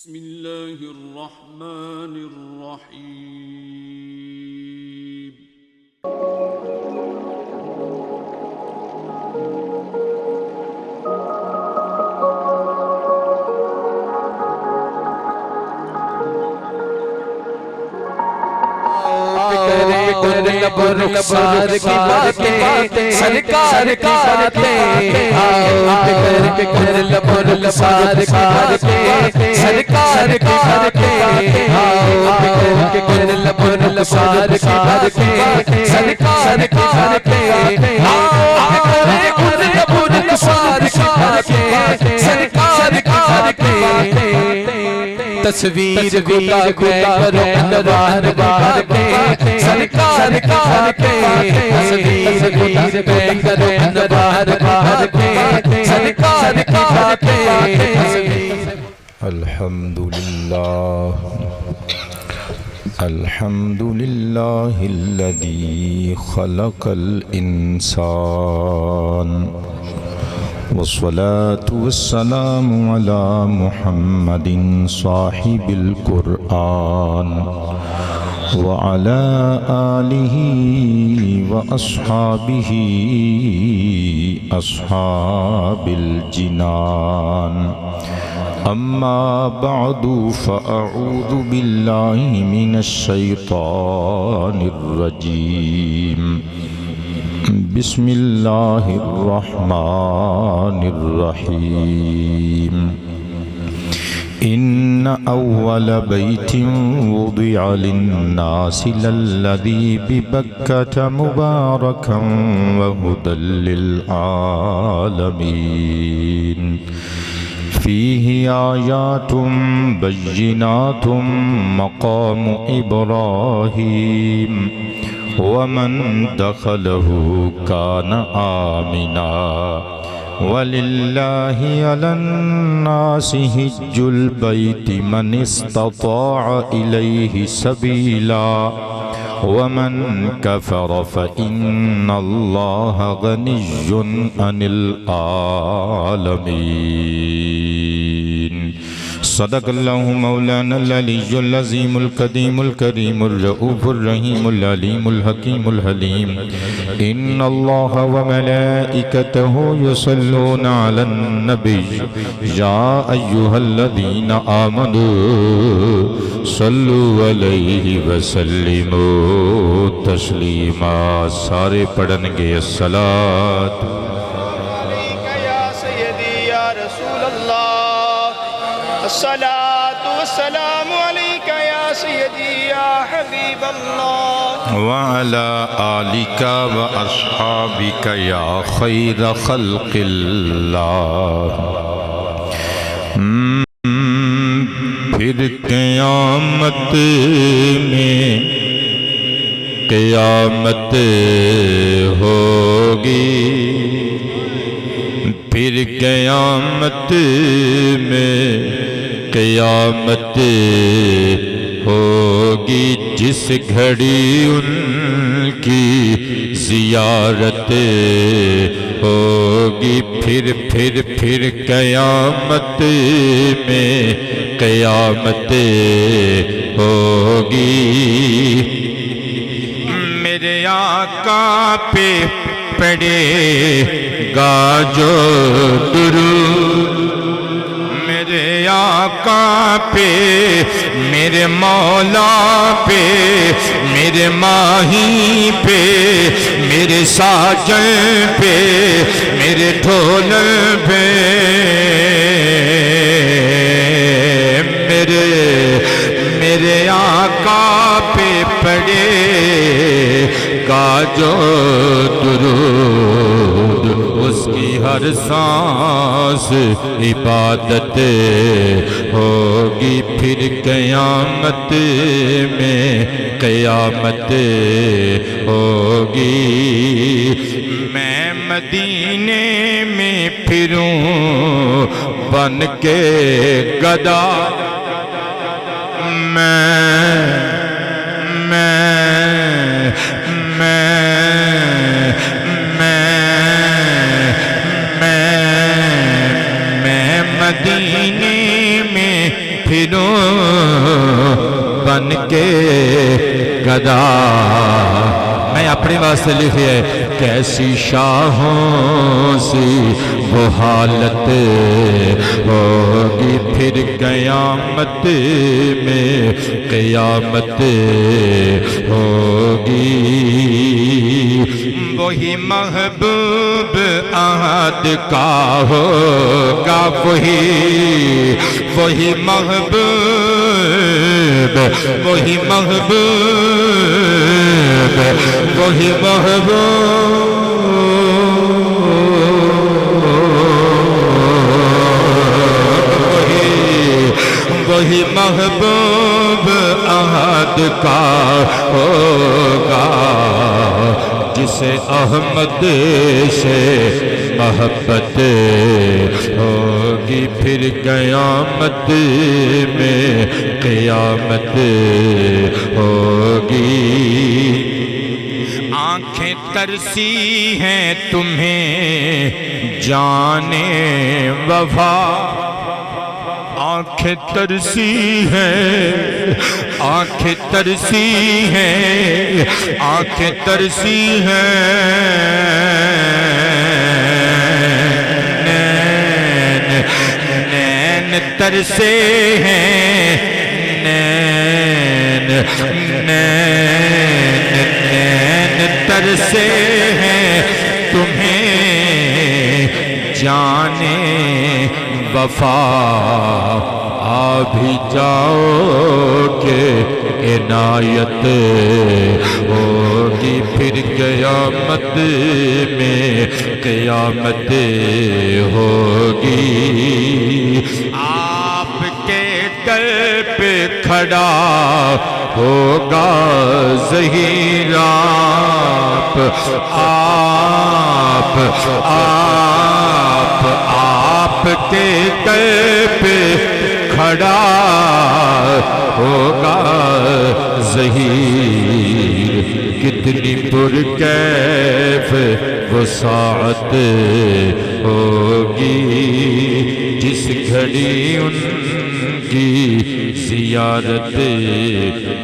بسم الله الرحمن الرحيم رخسار کی باتیں سرکار کی باتیں آؤ کر کے کر لب رخسار کی باتیں سرکار کی باتیں آؤ کر کے کر لب رخسار کی باتیں سرکار کی باتیں آؤ کر کے کر لب رخسار کی باتیں سرکار کی باتیں تصویر خدا کرو انوار باتیں سرکار کی باتیں تصویر خدا کرو انوار باتیں سرکار کی باتیں الحمد لله الذي خلق الإنسان والصلاة والسلام على محمد صاحب القرآن وعلى آله وأصحابه أصحاب الجنان أما بعد فأعوذ بالله من الشيطان الرجيم بسم الله الرحمن الرحيم إن أول بيت وضع للناس للذي ببكة مباركا وهدى للعالمين فيه آيات بينات مقام إبراهيم ومن دخله كان آمنا ولله على الناس حج البيت من استطاع إليه سبيلا ومن كفر فإن الله غني عن العالمين صدق الله مولانا العلي العظيم القديم الكريم الرؤوف الرحيم العليم الحكيم الحليم إن الله وملائكته يصلون على النبي يا أيها الذين آمنوا صلوا عليه وسلموا تسليما سارے پڑھن گے الصلاۃ الصلاة والسلام عليك يا سيدي يا حبيب الله وعلى آلك وأصحابك يا خير خلق الله پھر قیامت میں قیامت ہوگی پھر قیامت میں قیامت ہوگی جس گھڑی ان کی زیارت ہوگی پھر قیامت میں قیامت ہوگی میرے آقا پہ پڑے گا جو درود میرے آقا پہ میرے مولا پہ میرے ماہی پہ میرے ساجن پہ میرے ڈھول پہ میرے آقا پہ پڑے گا جو درود اس کی ہر سانس عبادت ہوگی پھر قیامت میں قیامت ہوگی میں مدینے میں پھروں بن کے گدا میں مدینے میں پھروں بن کے گدا. میں اپنے واسطے لکھی ہے کیسی شاہوں سی وہ حالت ہوگی پھر قیامت میں قیامت ہوگی. وہی محبوب احد کا ہوگا وہی محبوب وہی محبوب وہی محبوب وہی محبوب احد کا ہوگا جسے احمد سے محبت ہوگی پھر قیامت میں قیامت ہوگی. آنکھیں ترسی ہیں تمہیں جانے وفا آنکھیں ترسی ہیں آنکھیں ترسی ہیں آنکھیں ترسی ہیں نین ترسے ہیں نین ترسے ہیں تمہیں جانے وفا. آ بھی جاؤ کہ عنایت ہوگی پھر قیامت میں قیامت ہوگی. آپ کے در پہ کھڑا ہوگا ظہیر آپ کے در پہ کھڑا ہوگا ظہیر. کتنی پرکیف وہ ساعت ہوگی جس گھڑی ان کی زیارت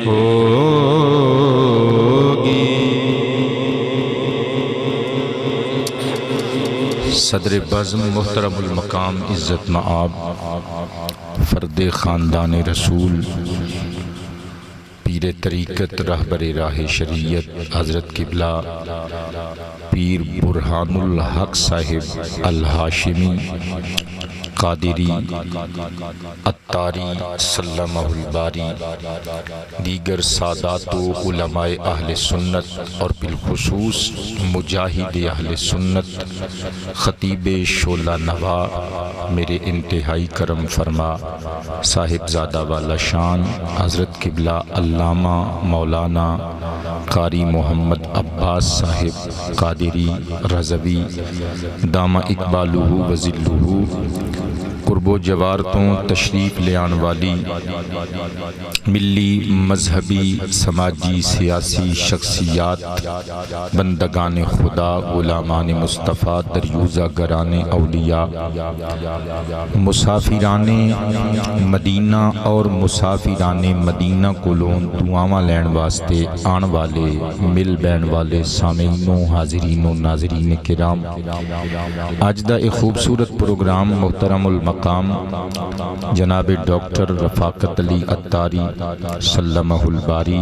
ہوگی. صدر بزم محترم المقام عزت مآب فرد خاندان رسول پیر طریقت رہبر راہ شریعت حضرت قبلہ پیر برہان الحق صاحب الہاشمی قادری عطاری سلمہ الباری دیگر سادات و علماء اہل سنت اور بالخصوص مجاہد اہل سنت خطیب شعلہ نوا میرے انتہائی کرم فرما صاحبزادہ والا شان حضرت قبلہ علامہ مولانا قاری محمد عباس صاحب قادری رضوی دامہ اقبالہ وذلہ قرب و جوارتوں تشریف لے آن والی ملی مذہبی سماجی سیاسی شخصیات بندگان خدا غلامان مصطفیٰ دریوزہ گران اولیاء مسافران مدینہ اور مسافران مدینہ کولون دعاواں لین واسطے آن والے مل بین والے سامعینوں حاضرین و ناظرین کرام آج دا ایک خوبصورت پروگرام محترم المقام جناب ڈاکٹر رفاقت علی عطاری سلمہ الباری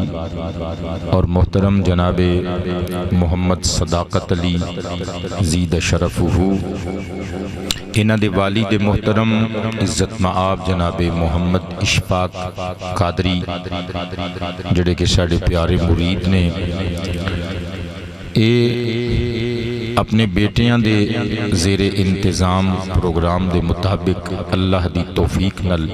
اور محترم جناب محمد صداقت علی زید شرفہ انہاں دے والد محترم عزت مآب جناب محمد اشفاق قادری جڑے کہ ساڑے پیارے مرید نے اپنے بیٹیاں دے زیر انتظام پروگرام دے مطابق اللہ دی توفیق نل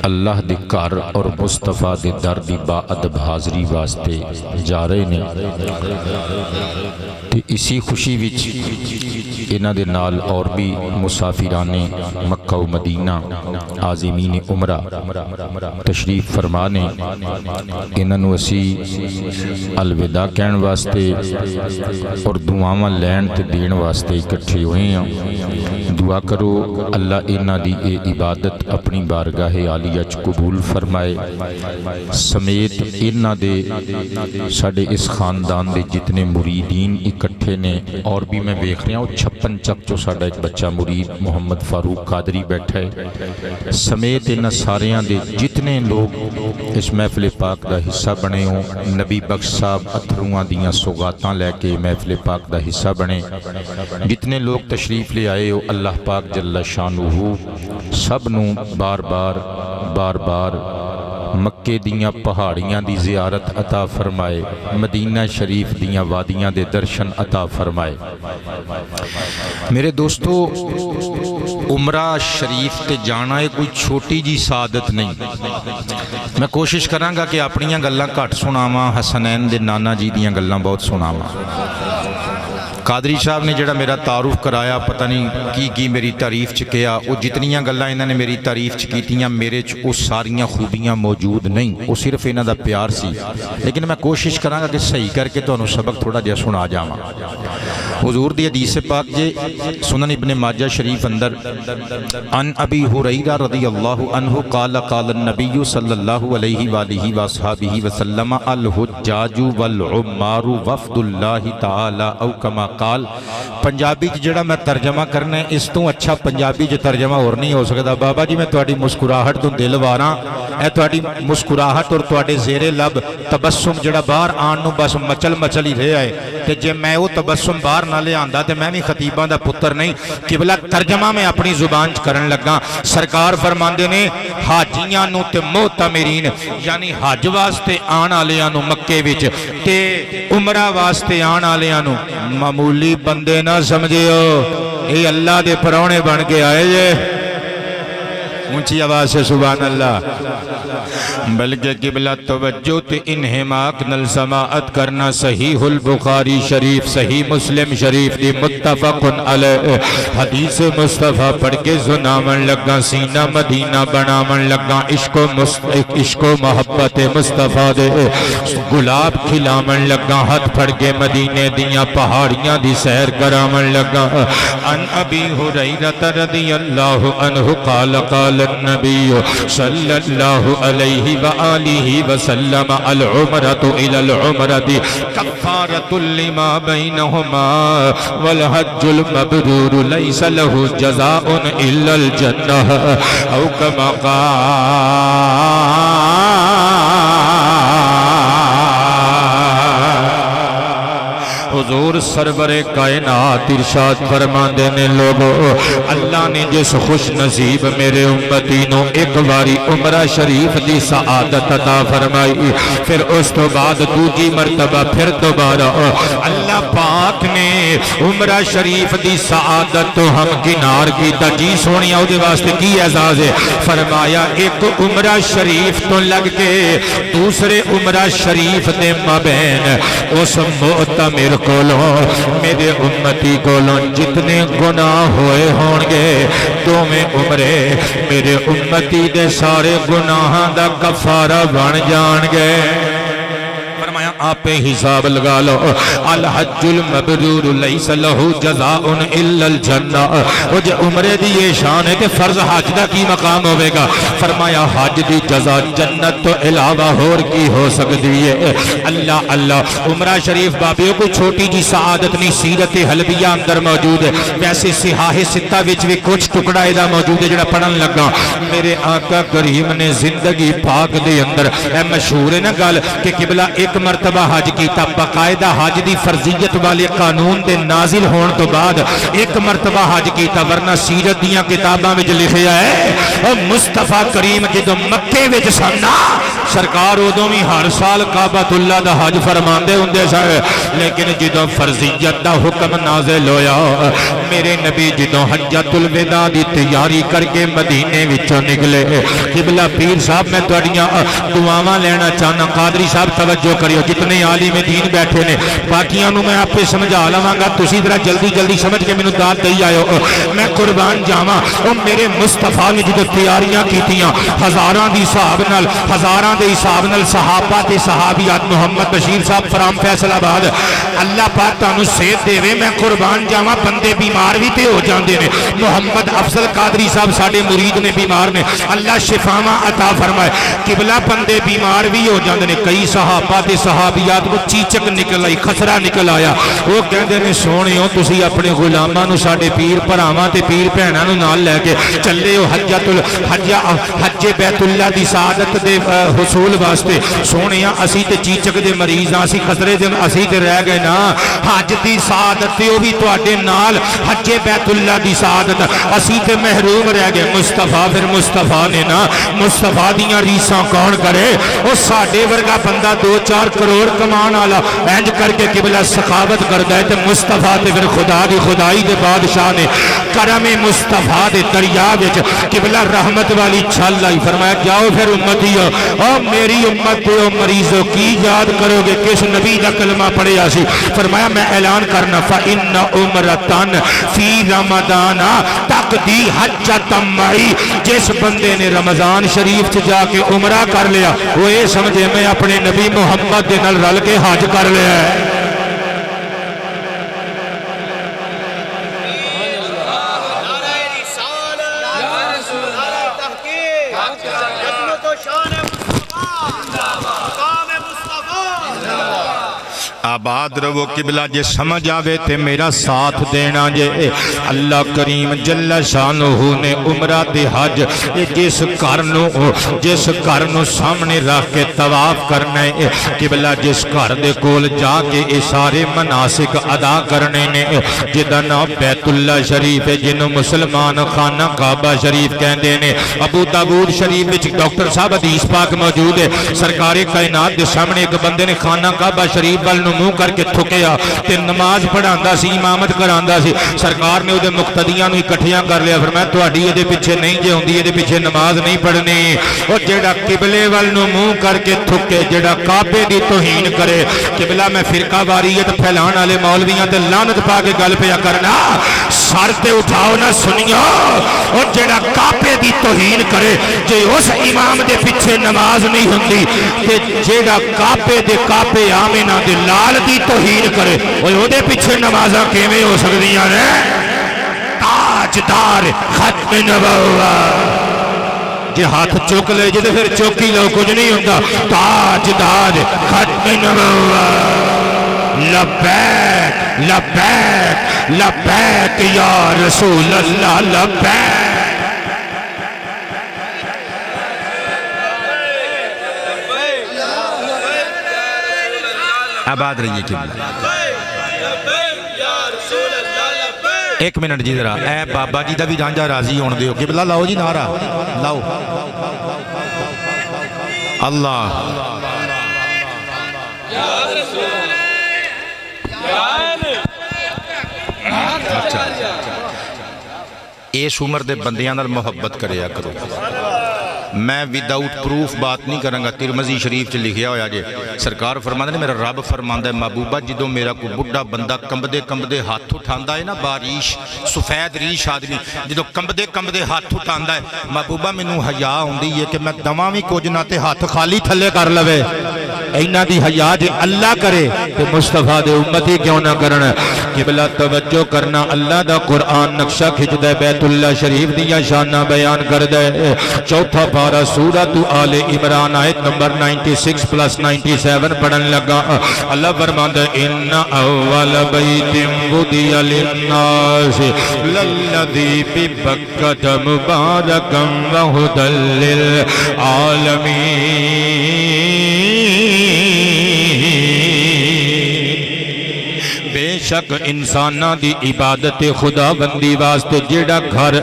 اللہ دے گھر اور مصطفیٰ دے در دی با ادب حاضری واسطے جا رہے نے تے اسی خوشی وچ انہاں دے نال اور بھی مسافران مکہ و مدینہ عازمین عمرہ تشریف فرما نے، انہاں نو اسی الوداع کہن واسطے اور دعاواں لین تے دین واسطے اکٹھے ہوئے ہیں۔ دعا کرو اللہ انہاں دی اے عبادت اپنی بارگاہ عالیہ چ قبول فرمائے، سمیت انہاں دے ساڈے اس خاندان دے جتنے مریدین اکٹھے نے، اور بھی میں دیکھ رہا ہوں 56 چک جو ساڈا ایک بچہ مرید محمد فاروق قادری بیٹھا ہے، سمیت انہاں ساریاں دے جتنے لوگ اس محفل پاک دا حصہ بنے ہوں، نبی بخش صاحب اتھرواں دیاں سوغاتاں لے کے محفل پاک دا حصہ بنے، جتنے لوگ تشریف لے آئے ہو، اللہ پاک جل شانہ سب نو بار بار مکے دیاں پہاڑیاں دی زیارت عطا فرمائے، مدینہ شریف دیاں وادیاں دے درشن عطا فرمائے۔ میرے دوستو، عمرہ شریف تے جانا ہے کوئی چھوٹی جی سعادت نہیں۔ میں کوشش کراں گا کہ اپنیاں گلاں گھٹ سناواں، حسنین دے نانا جی دیاں گلاں بہت سناواں۔ قادری صاحب نے جڑا میرا تعارف کرایا، پتہ نہیں کی میری تعریف چ کیا، وہ جتنیاں گلاں انہاں نے میری تعریف چ کیتیاں میرے چ وہ ساریاں خوبیاں موجود نہیں، وہ صرف انہاں دا پیار سی، لیکن میں کوشش کراں گا کہ صحیح کر کے تانوں سبق تھوڑا جہا سنا جاواں۔ حضور دی حدیث پاک جے سنن ابن ماجہ شریف اندر ان ابی ہریرہ رضی اللہ عنہ قال قال النبی صلی اللہ علیہ وآلہ وصحبہ وسلم الحجاج والعمار وفد اللہ تعالی او کما قال۔ پنجابی جڑا میں ترجمہ کرنا ہے، اس تو اچھا پنجابی ترجمہ اور نہیں ہو سکتا۔ بابا جی میں تہاڈی مسکراہٹ تو دل واراں، اے تہاڈی مسکراہٹ اور تہاڈے زیر لب تبسم جڑا باہر آن نو بس مچل ہی رہا ہے، تے جے میں وہ تبسم باہر نہ لے آندا تے میں بھی خطیباں دا پتر نہیں۔ قبلہ ترجمہ میں اپنی زبان چ کرن لگا۔ سرکار فرماندے نے حاجیاں نو تے معتمرین یعنی حج واسطے آن والیاں نو مکے وچ تے عمرہ واسطے آن والیاں نو معمولی بندے نہ سمجھیو، اے اللہ دے پرونے بن کے آئے جے۔ اونچی آواز سے سبحان اللہ۔ بلکہ قبلہ توجہ تے انہماک نل سماعت کرنا، صحیح البخاری شریف صحیح مسلم شریف دی متفق علیہ حدیث مصطفیٰ پڑھ کے سناون لگا، سینہ مدینہ بناون لگا، عشق و محبت مصطفیٰ دے گلاب کھلاون لگا، ہاتھ پھڑ کے مدینے دیاں پہاڑیاں دی سیر کراون لگا۔ ان ابی ہریرہ رضی اللہ عنہ قال قال النبی صلی اللہ علیہ وآلہ وسلم العمرۃ الی العمرۃ کفارۃ لما بینہما والحج المبرور لیس له جزاء الا الجنہ او کما قال۔ حضور سرور کائنات ارشاد فرماندے نے، لوگو اللہ نے جس خوش نصیب میرے امتی نو ایک باری عمرہ شریف دی سعادت عطا فرمائی، پھر اس تو بعد دوسری مرتبہ پھر دوبارہ اللہ پاک نے عمرہ شریف دی سعادت تو ہم کنار کی تجی سونی او دے واسطے کی اعزاز ہے۔ فرمایا ایک عمرہ شریف تو لگ کے دوسرے عمرہ شریف دے مابین اس معتمر کولوں میرے امتی کولوں جتنے گناہ ہوئے ہونگے تو میں عمرے میرے امتی دے سارے گناہاں دا کفارہ بن جانگے۔ فرمایا آپ حساب لگا لو، الحج المبرور لیس له جزاء الا الجنہ۔ وہ جو عمرے دی یہ شان ہے کہ فرض حج دا کی مقام ہوئے گا؟ فرمایا حج دی جزا جنت تو علاوہ اور کی ہو سکتی ہے۔ اللہ اللہ، عمرہ شریف بابیوں کو چھوٹی جی سعادت نہیں، سیرت حلبیہ اندر موجود ہے، ویسے صحاح ستہ وچ بھی کچھ ٹکڑا ایدہ موجود ہے جڑا پڑھن لگا۔ میرے آقا کریم نے زندگی پاک دے اندر اے مشہور ہے نا گل کہ قبلہ ایک مرتبہ حج کیتا، باقاعدہ حج دی فرضیت والے قانون دے نازل ہون تو بعد ایک مرتبہ حج کیتا، ورنہ سیرت دیاں کتاباں وچ لکھیا ہے او مصطفیٰ کریم جدوں مکے وچ سننا سرکار ادوں بھی ہر سال کعبۃ اللہ دا حج فرماندے ہوندے سن، لیکن جدوں فرضیت دا حکم نازل ہویا میرے نبی جدوں حجۃ الوداع دی تیاری کر کے مدینے وچوں نکلے۔ قبلہ پیر صاحب میں تہاڈیاں دعاواں لینا چاہنا، قادری صاحب توجہ کریو، جتنے عالم دین بیٹھے نے باقیاں نو میں آپ سمجھا لواں گا تسی ذرا جلدی جلدی سمجھ کے مینوں داد دئی آئے ہو میں قربان جاواں او میرے مصطفیٰ نے جدوں تیاریاں کیتیاں ہزاراں دی حساب نال ہزاراں دے حساب نال صحابہ تے صحابیات محمد بشیر صاحب فرام فیصل آباد اللہ پاک تانوں صحت دے میں قربان جاواں بندے بیمار بھی تے ہو جاندے نے محمد افضل قادری صاحب ساڈے مرید نے بیمار نے اللہ شفاواں عطا فرمائے قبلہ بندے بیمار بھی ہو جاندے نے کئی صحابہ تے صحابیات کو چیچک نکل آئی خسرہ نکل آیا وہ کہندے نے سونیو تسی اپنے غلاماں نو ساڈے پیر بھراواں تے پیر بہناں نو نال لے کے چلے ہو حج بیت اللہ دی سعادت دے حصول واسطے سونیا اسی تے چیچک دے مریض ہاں اسی خسرے دے اسی تے رہ گئے نا حج دی سعادت تے او بھی تواڈے نال حج بیت اللہ دی سعادت اسی تے محروم رہ گئے مصطفیٰ پھر مصطفیٰ نے نا مصطفیٰ دیاں ریساں کون کرے او ساڈے ورگا بندہ 2-4 کروڑ کمان والا انج کر کے قبلہ سخاوت کردا ہے تے مصطفیٰ تے پھر خدا دی خدائی دے بادشاہ نے کرم مصطفیٰ دے دریا وچ قبلہ رحمت والی چھل آئی فرمایا جاؤ پھر امتیو او میری امت تے او مریضوں کی یاد کرو گے کس نبی دا کلمہ پڑھیا سی فرمایا میں اعلان کرنا فإن عمرتن فی رمضان تقدی حجۃ معی جس بندے نے رمضان شریف چ جا کے عمرہ کر لیا وہ یہ سمجھے میں اپنے نبی محمد دے نال رل کے حج کر لیا ہے آباد رہو قبلہ جے سمجھ آوے تے میرا ساتھ دینا جے اللہ کریم جل شانہ نے عمرہ دے حج جس گھر نو سامنے رکھ کے طواف کرنا ہے قبلہ جس گھر دے کول جا کے اے سارے مناسک ادا کرنے نے جدا نام بیت اللہ شریف ہے جنہوں مسلمان خانہ کعبہ شریف کہندے نے ابو داود شریف وچ ڈاکٹر صاحب حدیث پاک موجود ہے سرکار کائنات دے سامنے ایک بندے نے خانہ کعبہ شریف وال منہ کر کے تھکیا تے نماز پڑھاندا سی امامت کراندا سی سرکار نے اودے مقتدیاں نو اکٹھیاں کر لیا فرمایا تہاڈی اے دے پیچھے نہیں جے ہوندی اے دے پیچھے نماز نہیں پڑھنی او جیڑا قبلے وال نو منہ کر کے تھکے جیڑا کعبے دی توہین کرے قبلہ میں فرقہ واریت پھیلان والے مولویاں تے لعنت پا کے گل پیا کرنا سر تے اٹھاؤ نہ سنیو او جیڑا کعبے دی توہین کرے جے اس امام دے پیچھے نماز نہیں ہوندی تے جیڑا کعبے دے کعبے آمنہ دے لال دی توہین کرے وہ دے پیچھے نمازاں کیویں ہو سکدیاں نے تاجدار ختم نبوت جے ہاتھ چوک لے جے پھر چوکی لو کچھ نہیں ہوندا تاجدار ختم نبوت لبیک لبیک لبیک یا رسول اللہ لبیک آباد رہیے قبلہ ایک منٹ جی ذرا اے بابا جی دا بھی رانجا راضی ہون دیو قبلہ لاؤ جی نعرہ لاؤ اللہ اس عمر دے بندیاں نال محبت کریا کرو میں وداؤٹ پروف بات نہیں کروں گا ترمذی شریف چ لکھیا ہویا جے سرکار فرماندے نے میرا رب فرماندا ہے محبوبہ جدوں میرا کوئی بڈھا بندہ کمبدے کمبدے ہاتھ اٹھاندا ہے نا باریش سفید ریش آدمی جدوں کمبدے کمبدے ہاتھ اٹھاندا ہے محبوبہ مینوں حیا ہوندی ہے کہ میں دواں وی کچھ نہ تے ہاتھ خالی تھلے کر لوے اینا دی حیا جے اللہ کرے تے مصطفیٰ دے امتی کیوں نہ کرن قبلہ توجہ کرنا اللہ دا قرآن نقشہ کھچ دے بیت اللہ شریف دیا شانہ بیان کر دے چوتھا پارا سورۃ آل عمران آیت نمبر 96+97 پڑھن لگا اللہ فرماندا ان اول بیت بدی للناس للذی ببکۃ مبارکا وہدی للعالمین بے شک انساناں دی عبادت خدا بندی واسطے جیڑا گھر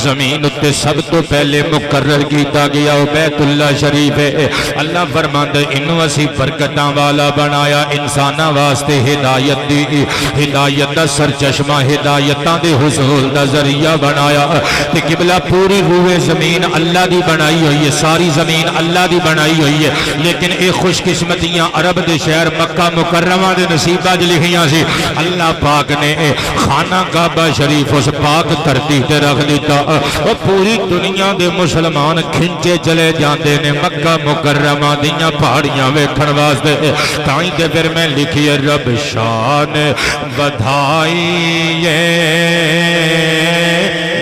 زمین اتے سب تو پہلے مقرر کیتا گیا وہ بیت اللہ شریف ہے اللہ فرماندا انہوں اسی برکتاں والا بنایا انساناں واسطے ہدایت دی ہدایت دا سرچشمہ ہدایتاں دے حصول دا ذریعہ بنایا تے قبلہ پوری روئے زمین اللہ دی بنائی ہوئی ہے ساری زمین اللہ دی بنائی ہوئی ہے لیکن اے خوش قسمتیاں عرب دے شہر مکہ مکرمہ دے نصیبہ جو لکھیاں سی اللہ پاک نے خانہ کعبہ شریف اس پاک دھرتی تے رکھ دیتا اور پوری دنیا دے مسلمان کھنچے چلے جاندے نے مکہ مکرمہ دیاں پہاڑیاں ویکھن واسطے تائیں تے پھر میں لکھی رب شان بدھائیے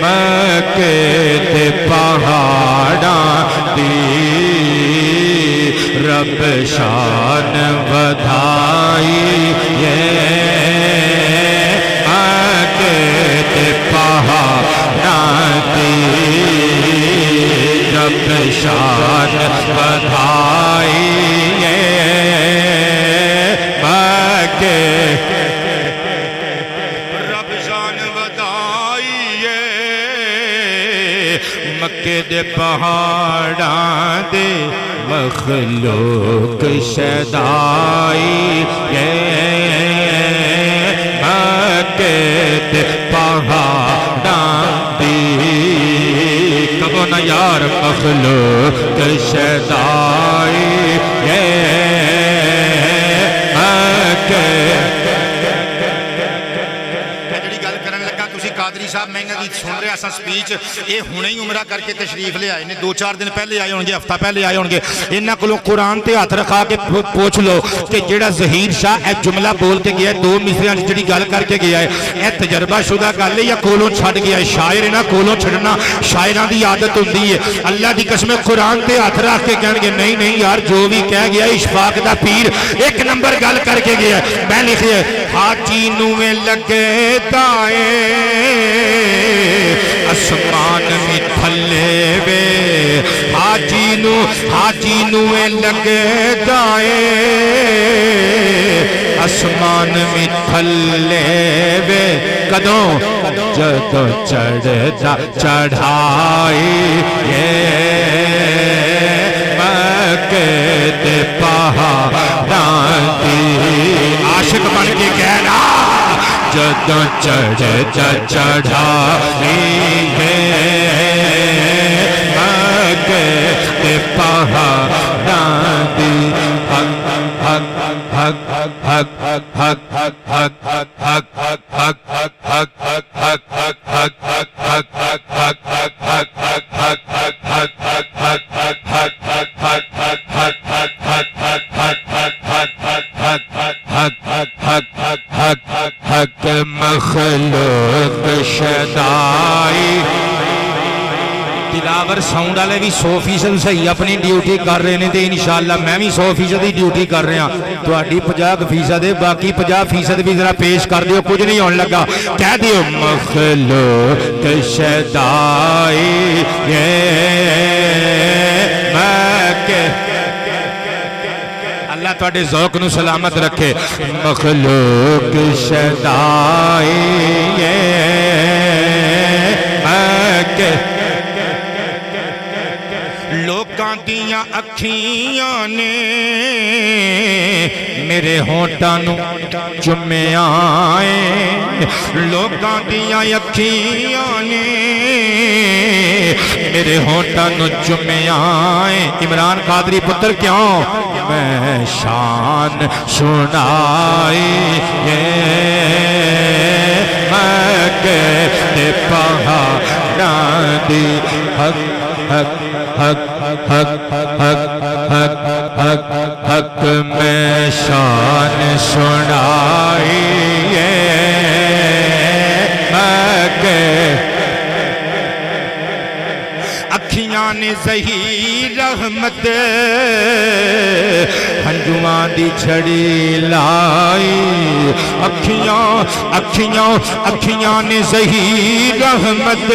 مکے تے پہاڑاں دی رب شان بدھائیے مکے تے پہاڑاں دی رب شان بدھائیے مکے رب شان بدھائیے مکے دے پہاڑاں دے مخلوق شدائیے مکے دے پہاڑاں دی کبو نہ یار مخلوق شدائیے مکے قادری صاحب مہنگا گیت سن رہے ہیں سپیچ یہ ہونے ہی عمرہ کر کے تشریف لے آئے نے 2-4 دن پہلے آئے ہونگے ہفتہ پہلے آئے ہونگے انہاں کو قرآن تے ہاتھ رکھا کے پوچھ لو کہ جیڑا ظہیر شاہ اے جملہ بول کے گیا ہے 2 مصریاں جڑی گل کر کے گیا ہے اے تجربہ شدہ گل ہے یا کولوں چھڑ گیا ہے شاعر نہ کولوں چھڑنا شاعران دی عادت ہوندی ہے اللہ دی قسم قرآن تے ہاتھ رکھ کے کہن گے نہیں یار جو بھی کہہ گیا اشفاق دا پیر 1 نمبر گل کر کے گیا ہے میں لکھے حاجی نویں لگے دائے اسمان میں تھلے وے حاجی نویں لگے دائے اسمان میں تھلے وے کدوں جدو چڑھتا چڑھائی مکے تے پہاڑاں دی عاشق بن کے کہنا جدو چڑھتا چڑھائی مکے تے پہاڑاں دی حق حق حق حق حق حق حق مخلوق شدائی تلاور ساؤنڈ والے بھی 100% صحیح اپنی ڈیوٹی کر رہے ہیں تے انشاءاللہ میں بھی 100% ہی ڈیوٹی کر رہا ہوں تہاڈی 50% ہے باقی 50% بھی ذرا پیش کر دیو کچھ نہیں ہون لگا کہہ دیو مخلوق شدائی مکے اللہ تواڈے ذوق نو سلامت رکھے مخلوق شدائی مکے لوکاں دیاں اکھیاں نے میرے ہونٹاں نو چومیا اے لوکاں دیاں اکھیاں نے میرے ہونٹاں نو چومیا اے عمران قادری پتر کیوں میں شان سنائی مکے تے پہاڑاں دی حق حق حق حق حق حق حق حق میں شان سنائی مکے اکھیاں نے ظہیر رحمت ہنجواں دی چھڑی لائی اکھیاں نے ظہیر رحمت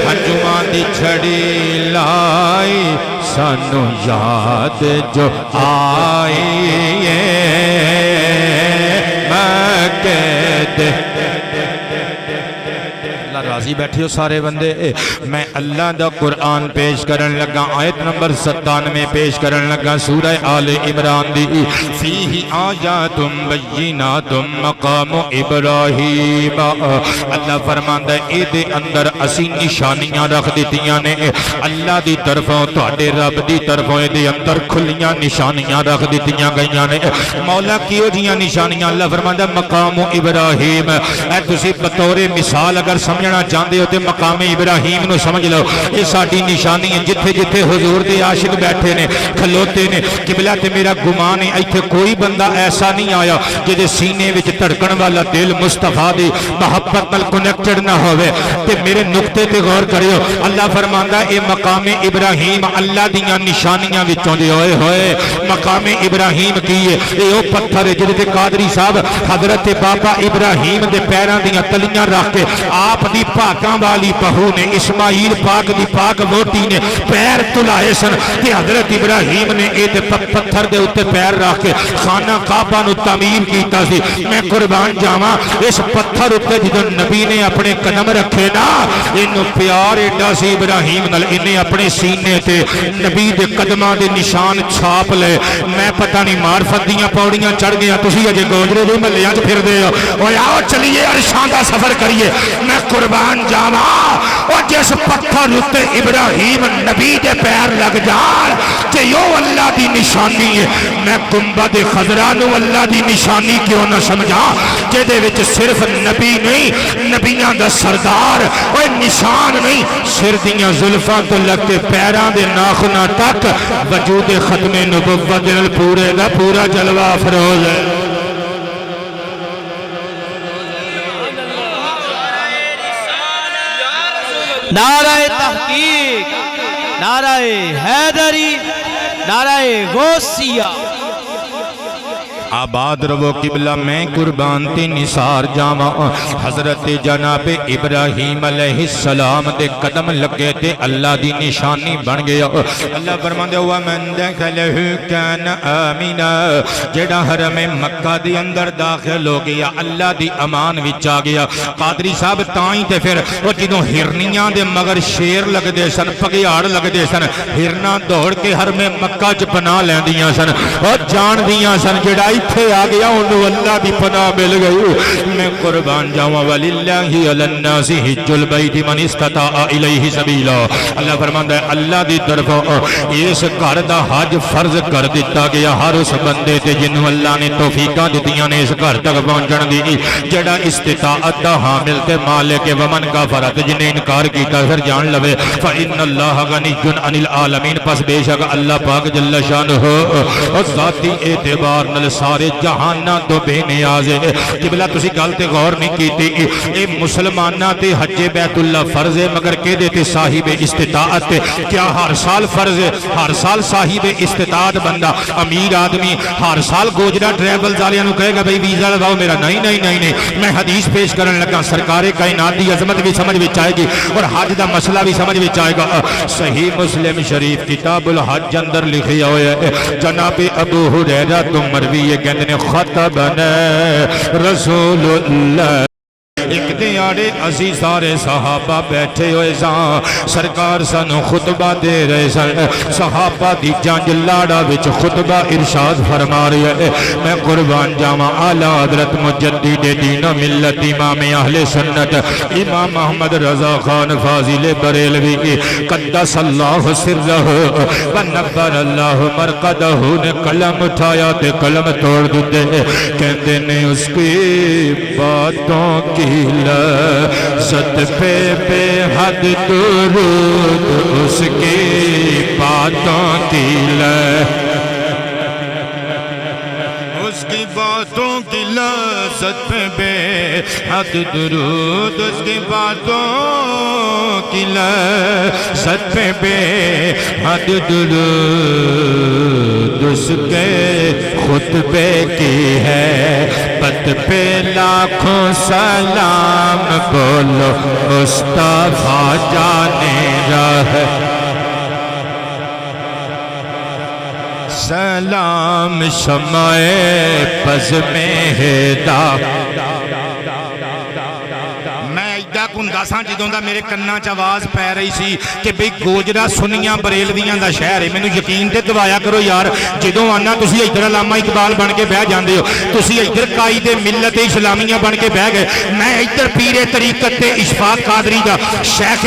ہنجواں دی چھڑی لائی سانو یاد جو آئی کے دے اللہ راضی بیٹھے ہو سارے بندے میں اللہ دا قرآن پیش کرن لگا آیت نمبر 97 پیش کرن لگا سورہ آل عمران دی فیہ آیات بینات مقام ابراہیم اللہ فرماندا ہے اے دے اندر اسی نشانیاں رکھ دتیاں نے اللہ دی طرفوں تواڈے رب دی طرفوں اے دے اندر کھلیاں نشانیاں رکھ دتیاں گئیاں نے مولا کیو جیاں نشانیاں اللہ فرماندا ہے مقام ابراہیم اے تسی بطور مثال اگر سمجھنا چاہتے ہو تو مقام ابراہیم نو سمجھ لو یہ ساری نشانی ہے جتھے جتھے حضور دے عاشق بیٹھے نے کھلوتے نے قبلہ تے میرا گمان ہے ایتھے کوئی بندہ ایسا نہیں آیا جدے سینے وچ دھڑکن والا دل مصطفیٰ دی محبت نال کنیکٹڈ نہ ہوئے تے میرے نقطے تے غور کریو اللہ فرماندا اے مقام ابراہیم اللہ دیاں نشانیاں وچوں دے ہوئے ہوئے مقام ابراہیم کی ہے اے او پتھر ہے جدے تے قادری صاحب حضرت بابا ابراہیم دے پیراں دیاں تلیاں رکھ کے آپ دی پاکاں والی بہو نے اسماعیل پاک دی پاک ووٹی نے پیر تلائے سن کہ حضرت ابراہیم نے اے تے پتھر دے اتے پیر رکھ کے خانہ کعبہ نو تعمیر کیتا سی میں قربان جاواں اس پتھر اتے جدوں نبی نے اپنے قدم رکھے نا اینو پیار ایڈا سی ابراہیم نال انہیں اپنے سینے تے نبی دے قدماں دے نشان چھاپ لے میں پتہ نہیں معرفت دیاں پوڑیاں چڑھ گیا تسی اجے گوجرے دے محلیاں وچ پھردے ہو اوے آؤ چلیے عرشاں دا سفر کریے میں قربان جاواں اور جس پتھر اتے ابراہیم نبی دے پیر لگ جان کہ یو اللہ دی نشانی ہے میں گنبد خضرا نو اللہ دی نشانی کیوں نہ سمجھا جدے وچ صرف نبی نہیں نبیاں دا سردار اوے نشان نہیں سر دیاں زلفاں تو لگ کے پیراں دے ناخناں تک وجود ختم نبوت نال پورے دا پورا جلوہ افروز ہے نعرہ تحقیق، نعرہ حیدری، نعرہ غوثیہ آباد رو قبلہ میں قربان تی نثار جاواں حضرت جناب ابراہیم علیہ السلام دے قدم لگے تے اللہ دی نشانی بن گیا اللہ فرماندے ومن دخلہ کان آمنا جڑا حرم مکہ دی اندر داخل ہو گیا اللہ دی امان وچ آ گیا قادری صاحب تائیں تے پھر او جدوں ہرنیاں دے مگر شیر لگ دے سن پگیاڑ لگ دے سن ہرنا دوڑ کے حرم مکہ چ پناہ لیندیاں سن اور جان دیاں سن جڑا ایتھے آ گیا انہوں اللہ دی پناہ مل گئی میں قربان جاواں وللہ علی الناس حج البیت من استطاع الیہ سبیلا اللہ فرماندا ہے اللہ دی طرفوں اس گھر دا حج فرض کر دیتا گیا ہر اس بندے تے جنوں اللہ نے توفیقاں دتیاں نے اس گھر تک پہنچن دی جڑا استطاعت دا حامل تے مالک ومن کفر تے جن نے انکار کیتا پھر جان لوے فإن اللہ غنی عن العالمین پس بے شک اللہ پاک جل شانہ اور ذاتی اعتبار نال سارے جہاناں تو بے نیاز ہے قبلہ تسی گل تے غور نہیں کیتی اے مسلماناں تے حج بیت اللہ فرض ہے مگر کہ دیتے صاحب استطاعت کیا ہر سال فرض ہے ہر سال صاحب استطاعت بندہ امیر آدمی ہر سال گوجرا ٹریولز والیاں نو کہے گا بھئی ویزا لگاؤ میرا نہیں میں حدیث پیش کرن لگا سرکار کائنات دی عظمت بھی سمجھ وچ آئے گی اور حج دا مسئلہ بھی سمجھ وچ آئے گا صحیح مسلم شریف کتاب الحج اندر لکھیا ہویا ہے جناب ابو ہریرہ تو مروی یہ کہتے ہیں خطبنا رسول اللہ ایک دیاڑے اسی سارے صحابہ بیٹھے ہوئے ساں سرکار سانو خطبہ دے رہے سن صحابہ دی جنج لاڑا وچ خطبہ ارشاد فرما رہے ہیں میں قربان جاواں اعلی حضرت مجدد دین و ملت امام اہل سنت امام محمد رضا خان فاضل بریلوی قدس اللہ سرہ ونبر اللہ مرقدہ نے قلم اٹھایا تے قلم توڑ دیتے کہتے نے اس کی باتوں کی لذت پہ بے حد درود اس کی باتوں کی اس کی باتوں کی لذت پہ بے حد درود اس کی باتوں کی لذت پہ بے حد درود اس کے خطبے کی ہے پت پہ لاکھوں سلام بولو مصطفیٰ جانے راہ سلام شمع پز میں ہدا ਸਾਂ ਜਦੋਂ ਦਾ ਮੇਰੇ ਕੰਨਾਂ 'ਚ ਆਵਾਜ਼ ਪੈ ਰਹੀ ਸੀ ਕਿ ਬਈ ਗੋਜਰਾ ਸੁਨੀਆਂ ਬਰੇਲਵੀਆਂ ਦਾ ਸ਼ਹਿਰ ਹੈ। ਮੈਨੂੰ ਯਕੀਨ ਤੇ ਦਿਵਾਇਆ ਕਰੋ ਯਾਰ, ਜਦੋਂ ਆਨਾ ਤੁਸੀਂ ਇੱਧਰ ਅਲਾਮਾ ਇਕਬਾਲ ਬਣ ਕੇ ਬਹਿ ਜਾਂਦੇ ਹੋ, ਤੁਸੀਂ ਇੱਧਰ ਕਾਇਦੇ ਮਿਲਤ ਇਸਲਾਮੀਆਂ ਬਣ ਕੇ ਬਹਿ ਗਏ, ਮੈਂ ਇੱਧਰ ਪੀਰੇ ਤਰੀਕਤ ਤੇ ਇਸ਼ਫਾਕ ਕਾਦਰੀ ਦਾ ਸ਼ੇਖ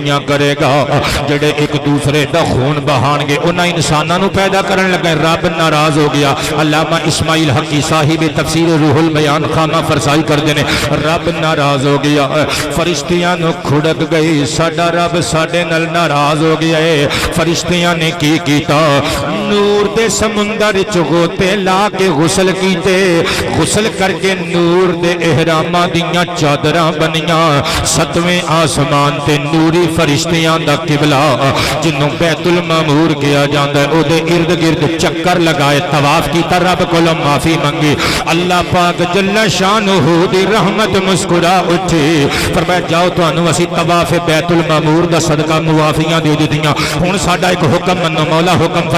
نہیں کرے گا جڑے ایک دوسرے دا خون بہان گے انہاں انساناں نو پیدا کرن لگے رب ناراض ہو گیا علامہ اسماعیل حقی صاحب تفسیر روح البیان خانہ فرسائی کر دینے رب ناراض ہو گیا فرشتیاں نو کھڑک گئی ساڈا رب ساڈے نال ناراض ہو گیا ہے فرشتیاں نے کی کیتا نور دے سمندر وچ غوطے لا کے غسل کیتے غسل کر کے نور دے احراماں دیاں چادراں بنیاں ستویں آسمان تے نوری فرشتیاں دا قبلہ جنوں بیت المعمور کیا جاندا ہے او دے ارد گرد چکر لگائے طواف کیتا رب کولوں معافی منگی اللہ پاک جل شانہ دی رحمت مسکرا اٹھی فرمایا جاؤ تانوں اسی طواف بیت المعمور دا صدقہ معافیاں دے دتیاں ہن ساڈا ایک حکم منو مولا حکم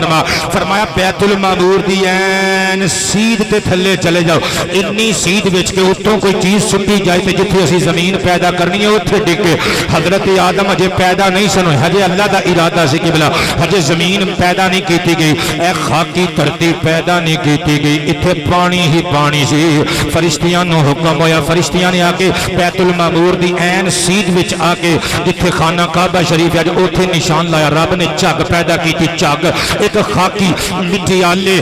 فرمایا بیت المعمور دی این سیدھ تے تھلے چلے جاؤ اتنی سیدھ وچ کے اتوں کوئی چیز سٹی جائے تے جتھے اسی زمین پیدا کرنی ہے اوتھے ڈگے حضرت آدم اجے پیدا نہیں سن ہوئے ہجے اللہ دا ارادہ سی قبلہ ہجے زمین پیدا نہیں کیتی گئی اے خاکی دھرتی پیدا نہیں کیتی گئی اتھے پانی ہی پانی سی فرشتیاں نو حکم ہویا فرشتیاں نے آ کے بیت المعمور دی این سیدھ وچ آ کے جتھے خانہ کعبہ شریف ہے اوتھے نشان لایا رب نے جھگ پیدا کیتی جھگ ایک خاکی مٹی آلے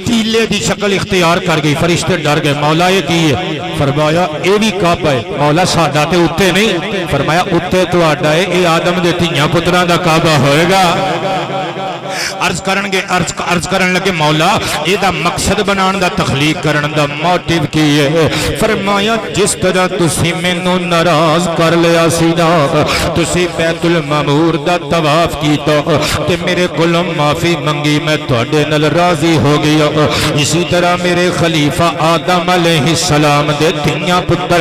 تیلے دی شکل اختیار کر گئی فرشتے ڈر گئے مولا یہ کی ہے فرمایا اے بھی کعبہ ہے مولا ساڈا تے اتے نہیں فرمایا اتے تہاڈا ہے اے آدم دے تھیاں پتراں دا کعبہ ہوئے گا عرض کرن لگے مولا اے دا مقصد بنان دا تخلیق کرن دا موٹیو کی ہے فرمایا جس طرح تسی مینوں ناراض کر لیا سی نا تسی بیت المعمور دا طواف کیتا تے میرے کولوں معافی منگی میں تہاڈے نال راضی ہو گیا اسی طرح میرے خلیفہ آدم علیہ السلام دے تھیاں پتر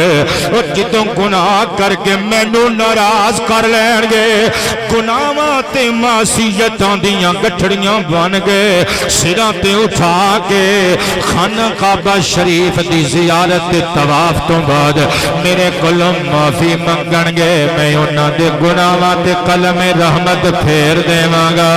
جدوں گناہ کر کے مینوں ناراض کر لین گے گناہاں تے معصیتاں دیاں گٹھڑیاں بن گئے سراں تے اٹھا کے خانہ کعبہ شریف دی زیارت تے طواف تو بعد میرے کولوں معافی منگن گے میں انہاں دے گناہاں تے قلم رحمت پھیر دیواں گا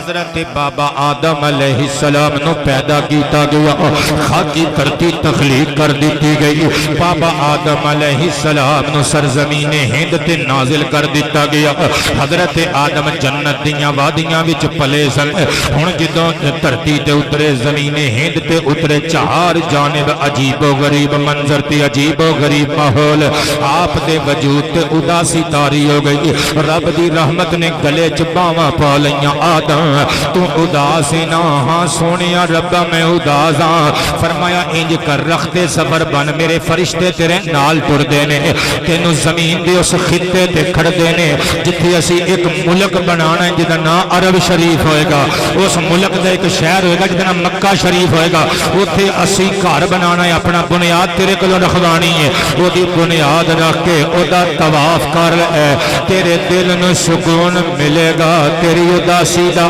حضرت بابا آدم علیہ السلام نو پیدا کیتا گیا خاکی دھرتی تخلیق کر دیتی گئی بابا آدم علیہ السلام نو سرزمین ہند تے نازل کر دیتا گیا حضرت آدم جنت دیاں وادیاں وچ پلے سن ہن جدوں دھرتی تے اترے زمین ہند تے اترے چار جانب عجیب و غریب منظر تے عجیب و غریب ماحول آپ دے وجود تے اداسی تاری ہو گئی رب دی رحمت نے گلے چ باواں پا لیاں آدم تو اداس نہ ہاں سونیا ربا میں اداس ہاں فرمایا انج کر رختے سفر بن میرے فرشتے تیرے نال ٹر دینے تینوں زمین دے اس خطے تے کھڑ دینے جتھے اسی ایک ملک بنانا ہے جدا نام عرب شریف ہوئے گا اس ملک دا ایک شہر ہوئے گا جدا نام مکہ شریف ہوئے گا اتھے اسی گھر بنانا ہے اپنا بنیاد تیرے کلو رکھوانی ہے وہ دی بنیاد رکھ کے او دا طواف کر لے تیرے دل نو سکون ملے گا تیری اداسی دا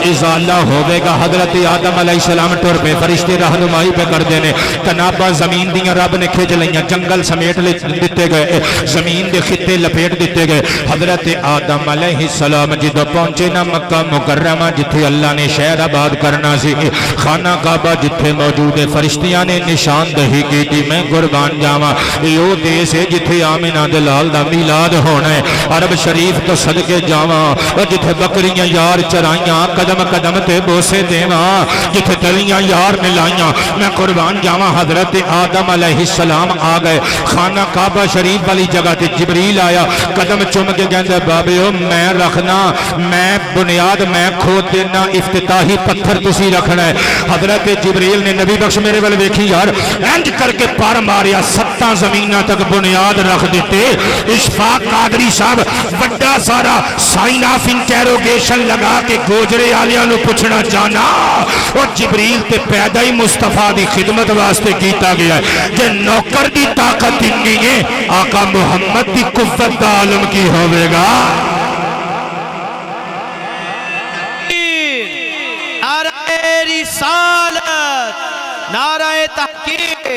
ازالہ ہوئے گا حضرت آدم علیہ السلام ٹور پہ فرشتے رہنمائی پہ کر دینے تنابہ زمین دیاں رب نے کھیج لئیاں جنگل سمیٹ دیتے گئے زمین دے خطے لپیٹ دیتے گئے حضرت آدم علیہ السلام جدو پہنچے نا مکہ مکرمہ جتھے اللہ نے شہر آباد کرنا سی خانہ کعبہ جتھے موجود ہے فرشتیاں نے نشاندہی کی تھی میں قربان جاواں یو دیس ہے جتھے آمنہ دلال دا میلاد ہونا ہے عرب شریف تو صدقے جاواں جتھے بکریاں یار چرائیاں قدم قدم تے بوسے دیواں جتھے تلیاں یار ملائیاں میں قربان جاواں حضرت آدم علیہ السلام آ گئے خانہ کعبہ شریف والی جگہ تے جبریل آیا قدم چم کے کہندے بابیو میں رکھنا میں بنیاد میں کھود دینا افتتاحی پتھر تسی رکھنا ہے حضرت جبریل نے نبی بخش میرے ول ویکھی یار انج کر کے پار ماریا 7 زمیناں تک بنیاد رکھ دیتے اشفاق قادری صاحب بڑا سارا سائن آف انٹیروگیشن لگا کے گوجرے آلیاں نو پوچھنا چاہنا اور جبریل تے پیدا ہی مصطفیٰ دی خدمت واسطے کیتا گیا ہے کہ نوکر دی طاقت نہیں ہے آقا محمد دی قوت دا عالم کی ہوئے گا نعرہ رسالت نعرہ تحقیق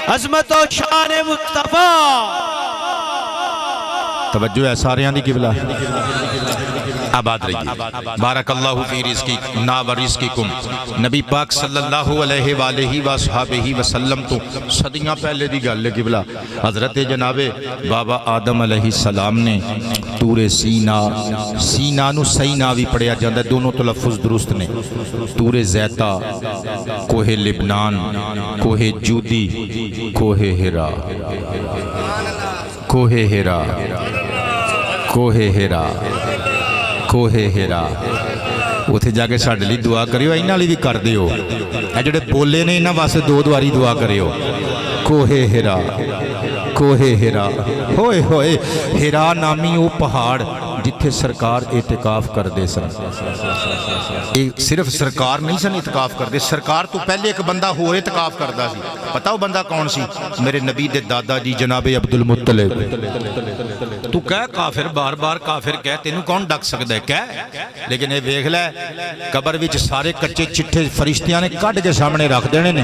عظمت و شان مصطفیٰ توجہ ہے سارے آن دی قبلہ آباد رہیے. بارک اللہ فی رزقنا و رزقکم. نبی پاک صلی اللہ علیہ وآلہ وصحبہ وسلم تو صدیاں پہلے دی گل ہے قبلہ. حضرت جناب بابا آدم علیہ السلام نے طور سینا نو سینا بھی پڑھیا جاندہ ہے, دونوں تلفظ درست نے. طور زیتا, کوہ لبنان, کوہ جودی, کوہ ہرا, کوہ ہرا, کوہ ہرا, کوہ ہرا. اتھے جا کے ساڈے لئی دعا کریو, انہاں لئی بھی کر دیو. اے جڑے بولے نے انہاں واسطے دو دواری دعا کریو. کوہ ہرا, کوہ ہرا. ہوئے ہوئے ہرا نامی وہ پہاڑ جتھے سرکار اعتکاف کر دے سن. صرف سرکار نہیں سن اعتکاف کر دے, سرکار تو پہلے ایک بندہ ہو اعتکاف کردا سی. پتہ وہ بندہ کون سی؟ میرے نبی دے دادا جی جناب عبد المطلب. تو کہہ کافر, بار بار کافر کہہ, تینوں کون ڈک سکدا ہے کہہ. لیکن یہ ویکھ لے قبر وچ سارے کچے چٹھے فرشتیاں نے کڈ کے سامنے رکھ دینے نے.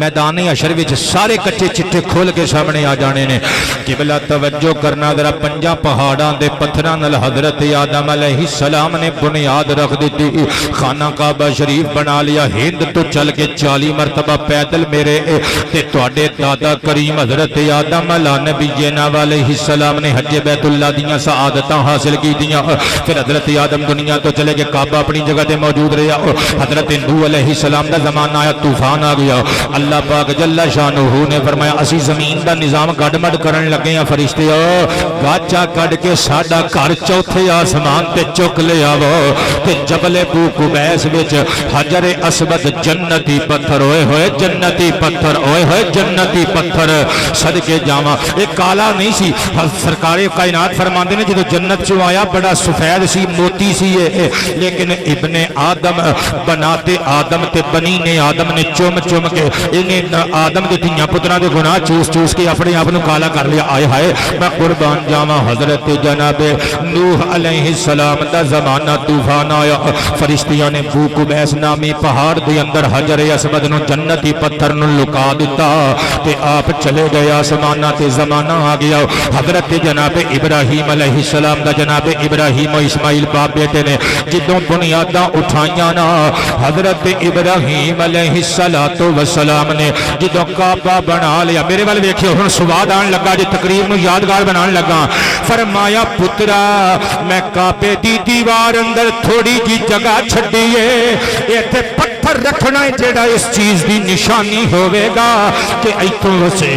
میدان حشر وچ سارے کچے چٹھے کھول کے سامنے آ جانے نے. قبلہ توجہ کرنا ذرا, پنجاں پہاڑاں دے پتھراں نال حضرت آدم علیہ السلام نے بنیاد رکھ دیتی. خانہ کعبہ شریف بنا لیا. ہند تو چل کے 40 مرتبہ پیدل میرے تے تواڈے دادا کریم حضرت آدم علیہ نبینا علیہ السلام نے حج بیت اللہ دیاں سعادتاں حاصل کی دیاں. پھر حضرت آدم دنیا تو چلے گئے, کعبہ اپنی جگہ تے موجود رہا. حضرت نوح علیہ السلام دا زمانہ آیا, طوفان آ گیا. اللہ پاک جل شانہ نے فرمایا اسی زمین دا نظام گڈ مڈ کرن لگے ہیں فرشتے, گاچا کڈ کے ساڈا گھر چوتھے آسمان تے چک لے آو. تے جبل بو قبیس وچ حجر اسود جنتی پتھر, ہوئے ہوئے جنتی پتھر, ہوئے ہوئے جنتی پتھر. صدقے جاواں ایک کالا نہیں سی. سرکار کائنات فرماندے نے جدوں جنت چوں آیا بڑا سفید سی, موتی سی لیکن ابن آدم بناتے آدم تے بنی نے آدم نے چوم چوم کے انہیں آدم دے دھیاں پتراں دے گناہ چوس چوس کے اپنے آپ نو کالا کر لیا. آئے ہائے میں قربان جاواں, حضرت جناب نوح علیہ السلام دا زمانہ طوفان آیا. فرشتیاں نے بو قبیس نامی پہاڑ دے اندر حجر اسود نو جنتی پتھر نو لکا دیتا تے آپ چلے گئے آسمانہ تے. زمانہ آ گیا حضرت جناب ابراہیم علیہ السلام دا. جناب ابراہیم و اسماعیل باپ بیٹے نے جدوں بنیاداں اٹھائیاں نا, حضرت ابراہیم علیہ السلام نے جدوں کعبہ بنا لیا. میرے وال ویکھیو ہن سواد آن لگا جے تقریر نو یادگار بنان لگا. فرمایا پترا میں کعبے دی دیوار اندر تھوڑی جی جگہ چھڈیے, ایتھے پتھر رکھنا ہے جیڑا اس چیز دی نشانی ہوئے گا کہ ایتھوں سے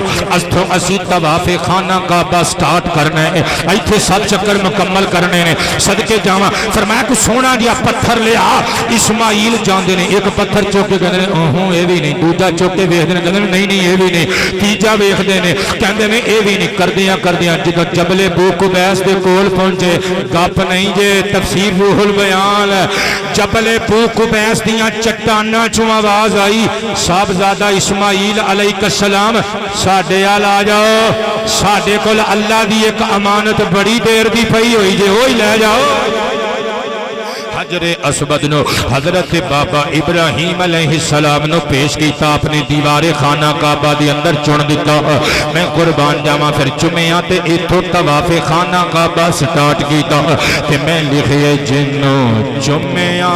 اسی طواف خانہ کعبہ سٹارٹ کرنا ہے, ایتھے 7 چکر مکمل کرنے نے. صدقے جاواں فرمایا کہ سونا جیا پتھر لیا. اسماعیل جاندے نے ایک پتھر چوک کے کہندے نے اوہوں اے وی نہیں, دوجا چوک کے ویکھدے نے کہندے نے نہیں نہیں اے وی نہیں, تیجا ویکھدے نے کہندے نے اے وی نہیں. کردیاں جدوں جبل بو قبیس دے کول پہنچے, گپ نہیں جے تفسیر روح البیان, جبل بو قبیس دیاں چٹاناں چوں آواز آئی صاحبزادہ اسماعیل علیہ السلام ساڈے آل آ جاؤ, ساڈے کول اللہ دی ایک امانت بڑی دیر دی پئی ہوئی جے, وہی لے جاؤ. حجر اسود نو حضرت بابا ابراہیم علیہ السلام نو پیش کیتا, اپنی دیوار خانہ کعبہ دی اندر چن دیتا. میں قربان جاواں پھر چمیاں تے ایتھوں طواف خانہ کعبہ سٹارٹ کیتا تے میں لکھے جنوں چمیاں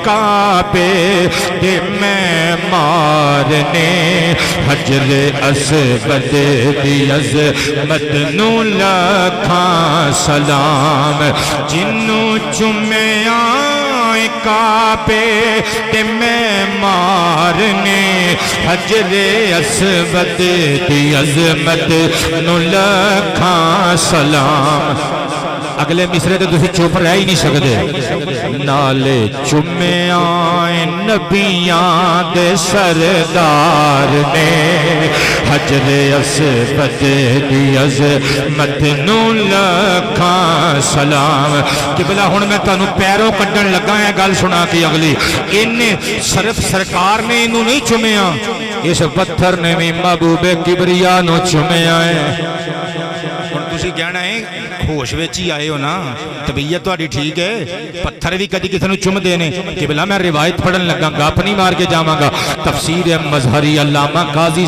کعبے تے میں مارنے حجر اسود دی عظمت نو لکھاں سلام. جنوں چمیاں کعبے تے میں مارنے حجر اسود دی عظمت نو لکھاں سلام. اگلے مصرے تے تسی چپ رہ ہی نہیں سکدے. نالے چمیاں نبیاں دے سردار نے حجر اسود دی عظمت نو لکھاں سلام. قبلہ ہن میں تانوں پیروں کڈن لگا ہے گل سنا کے اگلی. انہیں صرف سرکار نے انہوں نہیں چمیا, اس پتھر نے بھی محبوب کبریا نو چمیا ہے. ਤੁਸੀਂ ਕਹਿਣਾ ਹੈ ਹੋਸ਼ ਵਿੱਚ ਹੀ ਆਏ ਹੋ ਨਾ, ਤਬੀਅਤ ਤੁਹਾਡੀ ਠੀਕ ਹੈ। ਪੱਥਰ ਵੀ ਕਦੀ ਕਿਸੇ ਨੂੰ ਚੁੰਮਦੇ ਨੇ ਕਿ ਬਲਾ ਮੈਂ ਰਿਵਾਇਤ ਪੜਨ ਲੱਗਾ, ਗੱਪ ਨਹੀਂ ਮਾਰ ਕੇ ਜਾਵਾਂਗਾ। ਤਫਸੀਰ ਮਜ਼ਹਰੀ ਅਲਾਮਾ ਕਾਜ਼ੀ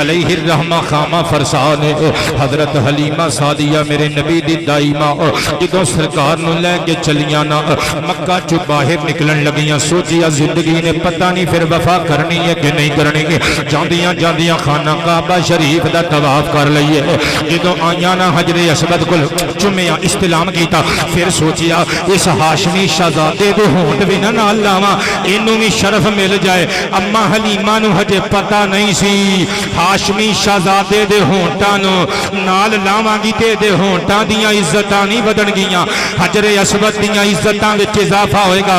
ਅਲੈਹਿ ਰਹਿਮਾ ਖਾਮਾ ਫਰਸਾਨ ਹਜ਼ਰਤ ਹਲੀਮਾ ਸਾਦੀਆ ਮੇਰੇ ਨਬੀ ਦੀ ਦਾਈਮਾ ਜਦੋਂ ਸਰਕਾਰ ਨੂੰ ਲੈ ਕੇ ਚਲੀਆਂ ਨਾ ਮੱਕਾ ਚੋਂ ਬਾਹਰ ਨਿਕਲਣ ਲੱਗੀਆਂ, ਸੋਚਿਆ ਜ਼ਿੰਦਗੀ ਨੇ ਪਤਾ ਨਹੀਂ ਫਿਰ ਵਫਾ ਕਰਨੀ ਹੈ ਕਿ ਨਹੀਂ ਕਰਨੀ ਹੈ। ਜਾਂਦੀਆਂ ਜਾਂਦੀਆਂ ਖਾਨਾ ਕਾਬਾ ਸ਼ਰੀਫ ਦਾ ਤਵਾਫ ਕਰ ਲਈਏ। ਜਦੋਂ ਆਈਆਂ ਨਾ ਹਜਰੇ ਅਸਵਦ ਕੋਲ ਚੁੰਮਿਆ, ਇਸਤਲਾਮ ਕੀਤਾ, ਫਿਰ ਸੋਚਿਆ ਇਸ ਹਾਸ਼ਮੀ ਸ਼ਹਜ਼ਾਦੇ ਦੇ ਹੋਂਠ ਵੀ ਨਾ ਨਾਲ ਲਾਵਾਂ, ਇਹਨੂੰ ਵੀ ਸ਼ਰਫ ਮਿਲ ਜਾਏ। ਅੰਮਾ ਹਲੀਮਾ ਨੂੰ ਹਜੇ ਪਤਾ ਨਹੀਂ ਸੀ ਹਾਸ਼ਮੀ ਸ਼ਹਜ਼ਾਦੇ ਦੇ ਹੋਂਠਾਂ ਨੂੰ ਨਾਲ ਲਾਵਾਂਗੀ ਤੇ ਇਹਦੇ ਹੋਂਠਾਂ ਦੀਆਂ ਇੱਜ਼ਤਾਂ ਨਹੀਂ ਵਧਣਗੀਆਂ, ਹਜਰੇ ਅਸਵਦ ਦੀਆਂ ਇੱਜ਼ਤਾਂ ਵਿੱਚ ਇਜ਼ਾਫਾ ਹੋਏਗਾ।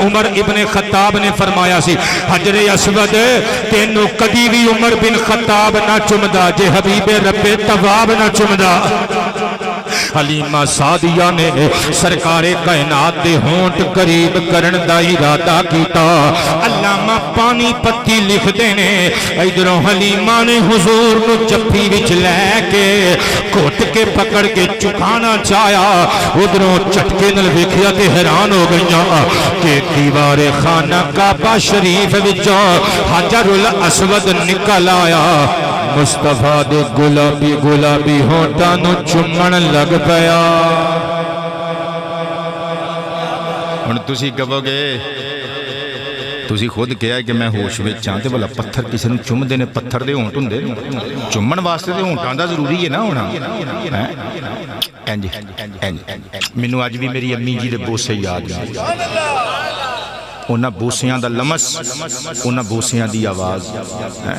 ਉਮਰ ਇਬਨ ਖਤਾਬ ਨੇ ਫਰਮਾਇਆ ਸੀ ਹਜਰੇ ਅਸਵਦ ਤੈਨੂੰ ਕਦੀ ਵੀ ਉਮਰ ਬਿਨ ਖਤਾਬ ਨਾ ਚੁੰਮਦਾ ਜੇ ਹਬੀਬੇ ਰੱਬੇ ਤਵਾਬ ਨਾ ਚੁੰਮਦਾ। ਹਲੀਮਾ ਸਾਦੀਆ ਨੇ ਸਰਕਾਰੇ ਕਾਇਨਾਤ ਦੇ ਹੋਂਠ ਕਰੀਬ ਕਰਨ ਦਾ ਇਰਾਦਾ ਕੀਤਾ। ਅਲਾਮਾ ਪਾਣੀ ਪੱਤੀ ਲਿਖਦੇ ਨੇ ਇਧਰੋਂ ਹਲੀਮਾ ਨੇ ਹੁਜ਼ੂਰ ਨੂੰ ਜੱਫੀ ਵਿੱਚ ਲੈ ਕੇ ਘੁੱਟ ਕੇ ਪਕੜ ਕੇ ਝੁਕਾਣਾ ਚਾਹਿਆ, ਉਧਰੋਂ ਝਟਕੇ ਨਾਲ ਵੇਖਿਆ ਤੇ ਹੈਰਾਨ ਹੋ ਗਈਆਂ ਕਿ ਦੀਵਾਰੇ ਖਾਨਾ ਕਾਬਾ ਸ਼ਰੀਫ ਵਿੱਚੋਂ ਹਜਰੁਲ ਅਸਵਦ ਨਿਕਲ ਆਇਆ। ਮੁਸਤਫਾ ਦੇ ਗੁਲਾਬੀ ਗੁਲਾਬੀ ਹੋਂਠਾਂ ਨੂੰ ਚੁੰਮਣ ਲੱਗ ਪਿਆ। ਹੁਣ ਤੁਸੀਂ ਕਹੋਗੇ, ਤੁਸੀਂ ਖੁਦ ਕਿਹਾ ਕਿ ਮੈਂ ਹੋਸ਼ ਵਿੱਚ ਹਾਂ, ਤੇ ਭਲਾ ਪੱਥਰ ਕਿਸੇ ਨੂੰ ਚੁੰਮਦੇ ਨੇ, ਪੱਥਰ ਦੇ ਹੋਂਠ ਹੁੰਦੇ ਨੇ, ਚੁੰਮਣ ਵਾਸਤੇ ਤੇ ਹੋਂਠਾਂ ਦਾ ਜ਼ਰੂਰੀ ਹੈ ਨਾ ਹੋਣਾ ਹੈ। ਇੰਜ ਮੈਨੂੰ ਅੱਜ ਵੀ ਮੇਰੀ ਅੰਮੀ ਜੀ ਦੇ ਬੋਸੇ ਯਾਦ ਨੇ, ਉਹਨਾਂ ਬੋਸਿਆਂ ਦਾ ਲਮਸ, ਉਹਨਾਂ ਬੋਸਿਆਂ ਦੀ ਆਵਾਜ਼ ਹੈ।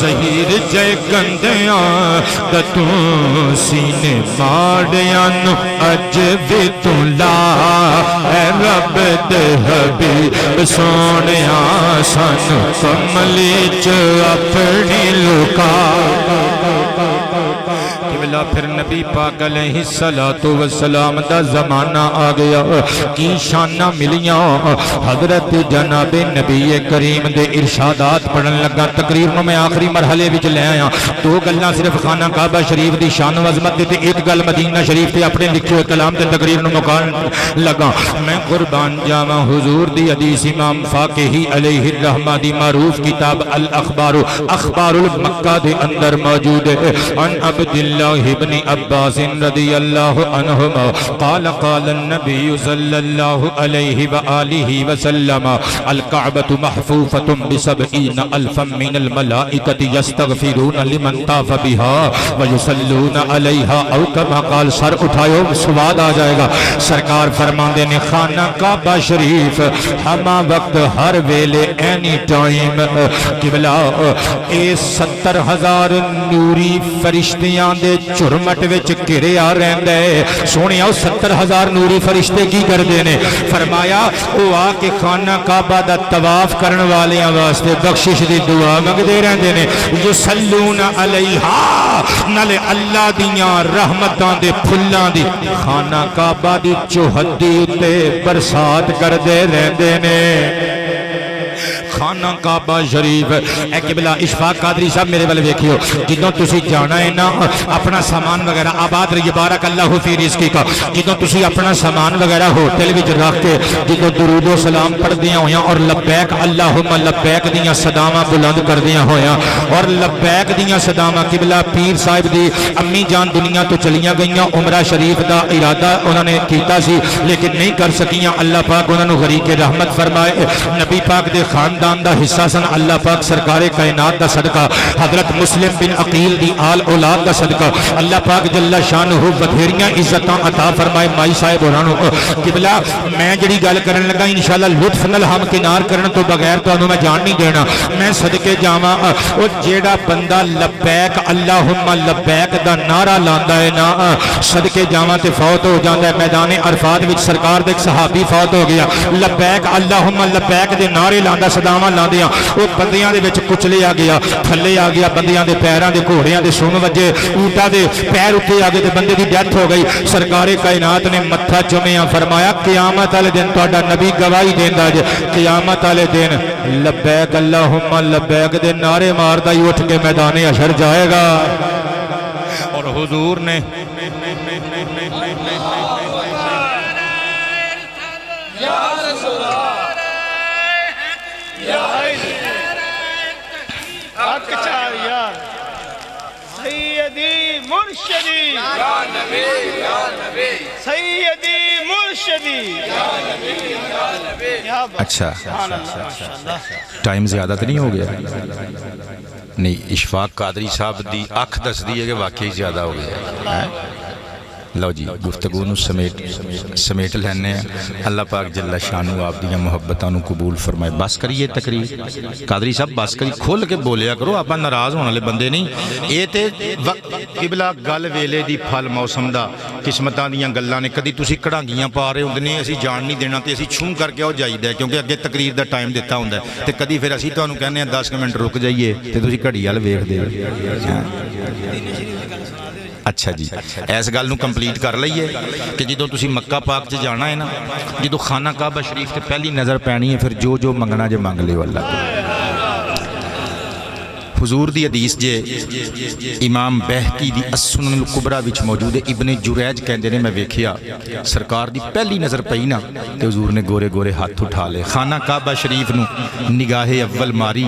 زہیر جے گندیاں دتوں سینے ماڑیاں نو اج بھی تو لا اے رب دے حبیب سونیاں سانو کملی چ اپنی لکا قبلہ پھر نبی پاک علیہ السلام دا زمانہ آ گیا کی شانہ ملیاں حضرت جناب نبی کریم دے ارشادات پڑھن لگا تقریر میں آخری مرحلے وچ لے آیا دو گلاں صرف خانہ کعبہ شریف دی شان و عظمت تے ایک گل مدینہ شریف تے اپنے لکھے ہوئے کلام تے تقریر نو مکان لگا میں قربان جاواں حضور دی حدیث امام فاقہی علیہ الرحمہ دی معروف کتاب الاخبار اخبار المکہ دے اندر موجود ہے ان عبداللہ ابن عباس رضی اللہ عنہما قال قال النبی صلی اللہ علیہ وآلہ وسلم الکعبۃ محفوفۃ بسبعین الفا من الملائکۃ یستغفرون لمن طاف بها ویصلون علیہا او کما قال سر اٹھائیو سواد آ جائے گا سرکار فرماندے نے خانہ کعبہ شریف ہما وقت ہر ویلے اینی ٹائم قبلہ اے 70,000 نوری فرشتیاں دے چرمٹ وچ گھریا رہندا ہے سونیا 70,000 نوری فرشتے کی کردے نے فرمایا او آ کے خانہ کعبہ دا طواف کرن والیاں واسطے بخشش دی دعا منگدے رہندے نے یصلون علیہا نالے اللہ دیاں رحمتاں دے پھلاں دی خانہ کعبہ دی چوہدی تے برسات کردے رہندے نے خانہ کعبہ شریف اے قبلہ اشفاق قادری صاحب میرے والے ویکھیو جدوں تسی جانا ہے نا اپنا سامان وغیرہ آباد رہی بارک اللہ فی رزقی کا جدوں تسی اپنا سامان وغیرہ ہوٹل وچ رکھ کے جدوں درود و سلام پڑھدیاں ہویاں اور لبیک اللہم لبیک دیاں صداواں بلند کردیاں ہویاں اور لبیک دیاں صداواں قبلہ پیر صاحب دی امی جان دنیا تو چلیاں گئیاں عمرہ شریف دا ارادہ انہوں نے کیتا سی لیکن نہیں کر سکیاں اللہ پاک انہوں نے غریق رحمت فرمائے نبی پاک دے خاندان دا حصہ سن اللہ پاک سرکار کائنات دا صدقہ حضرت مسلم بن عقیل دی آل اولاد دا صدقہ اللہ پاک جل شانہ بتھیریاں عزتاں عطا فرمائے مائی صاحب ہورانو قبلہ میں جڑی گل کرن لگا انشاءاللہ لطف نال ہم کنار کرن تو بغیر تانوں میں جان نہیں دینا میں صدقے جاواں او جیڑا بندہ لبیک اللہم لبیک دا نعرہ لاندا ہے نا صدقے جاواں تے فوت ہو جاندا ہے میدان عرفات وچ سرکار دے ایک صحابی فوت ہو گیا لبیک اللہم لبیک دے نعرے لاندا صداواں لاندیاں وہ بندیاں دے وچ کچلے آ گیا تھلے آ گیا بندیاں دے پیراں دے گھوڑیاں دے سن وجے اونٹاں دے پیر اٹھے آ گئے تے بندے دی ڈیتھ ہو گئی سرکار کائنات نے متھا چومیا فرمایا قیامت والے دن تہاڈا نبی گواہی دیندا جے قیامت والے دن لبیک اللہم لبیک دے نعرے ماردا ہی اٹھ کے میدان حشر جائے گا اور حضور نے سیدی مرشدی یا نبی یا نبی سیدی مرشدی یا نبی یا نبی اچھا ٹائم زیادہ تو نہیں ہو گیا نہیں اشفاق قادری صاحب دی اکھ دس دی ہے کہ واقعی زیادہ ہو گیا لو جی گفتگو نو سمیٹ لینے اللہ پاک جل شانو آپ دیاں محبتاں نو قبول فرمائے بس کریے تقریر قادری صاحب بس کری کھول کے بولیا کرو آپ ناراض ہونے والے بندے نہیں اے تے قبلہ گل ویلے دی پھل موسم دا قسمتاں دیاں گلاں نے کدی تسی کڑانگیاں پا رہے ہوندے نے اسی جان نہیں دینا تے اسی چھوں کر کے او جائیدا ہے کیونکہ اگے تقریر دا ٹائم دیتا ہوندا ہے تے کدی پھر اسی تانوں کہنے 10 منٹ رک جائیے تے تسی گھڑی وال ویکھ دے اچھا جی ایس گل نو کمپلیٹ کر لئیے کہ جدوں تسی مکہ پاک چ جانا ہے نا جدوں خانہ کعبہ شریف تے پہلی نظر پینی ہے پھر جو منگنا جے منگ لے اللہ حضور دی حدیث جے امام بہقی دی السنن الکبریٰ وچ موجود ہے ابن جریج کہندے نے میں ویکھیا سرکار دی پہلی نظر پئی نا تے حضور نے گورے گورے ہاتھ اٹھا لے خانہ کعبہ شریف نو نگاہ اول ماری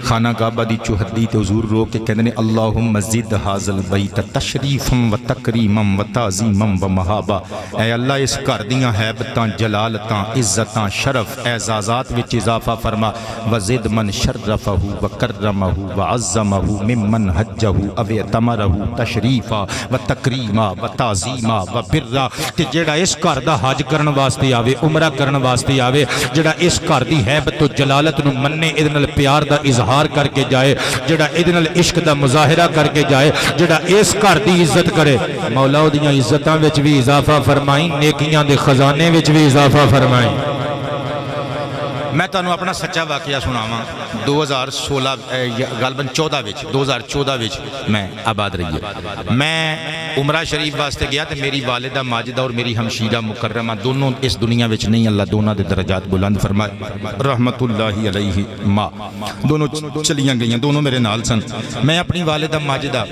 خانہ کعبہ دی چوہدی تے حضور رو کے کہندے نے اللہم زد ھذا البیت تشریفا و تکریما و تعظیما و محابا اے اللہ اس گھر دیاں ہیبتاں جلالتاں عزتاں شرف اعزازات وچ اضافہ فرما وزد من شرفہ و کرمہ و وعظمہ ممن حجہ او اعتمرہ تشریفا و تکریما و تعظیما و برا کہ جڑا اس گھر دا حج کرن واسطے آوے عمرہ کرن واسطے آوے جڑا اس گھر دی حیبت و جلالت نو مننے ادھے نال پیار دا اظہار کر کے جائے جڑا ادھے نال عشق دا مظاہرہ کر کے جائے جڑا اس گھر دی عزت کرے مولا دیاں عزتاں وچ بھی اضافہ فرمائی نیکیاں دے خزانے وچ بھی اضافہ فرمائی میں تانوں اپنا سچا واقعہ سناواں 2016 غالباً 2014 وچ میں آباد رہی ہے میں عمرہ شریف واسطے گیا تے میری والدہ ماجدہ اور میری ہمشیرہ مکرمہ دونوں اس دنیا وچ نہیں اللہ دونوں دے درجات بلند فرمائے رحمت اللہ علیہ ماں دونوں چلیاں گئیاں دونوں میرے نال سن میں اپنی والدہ ماجدہ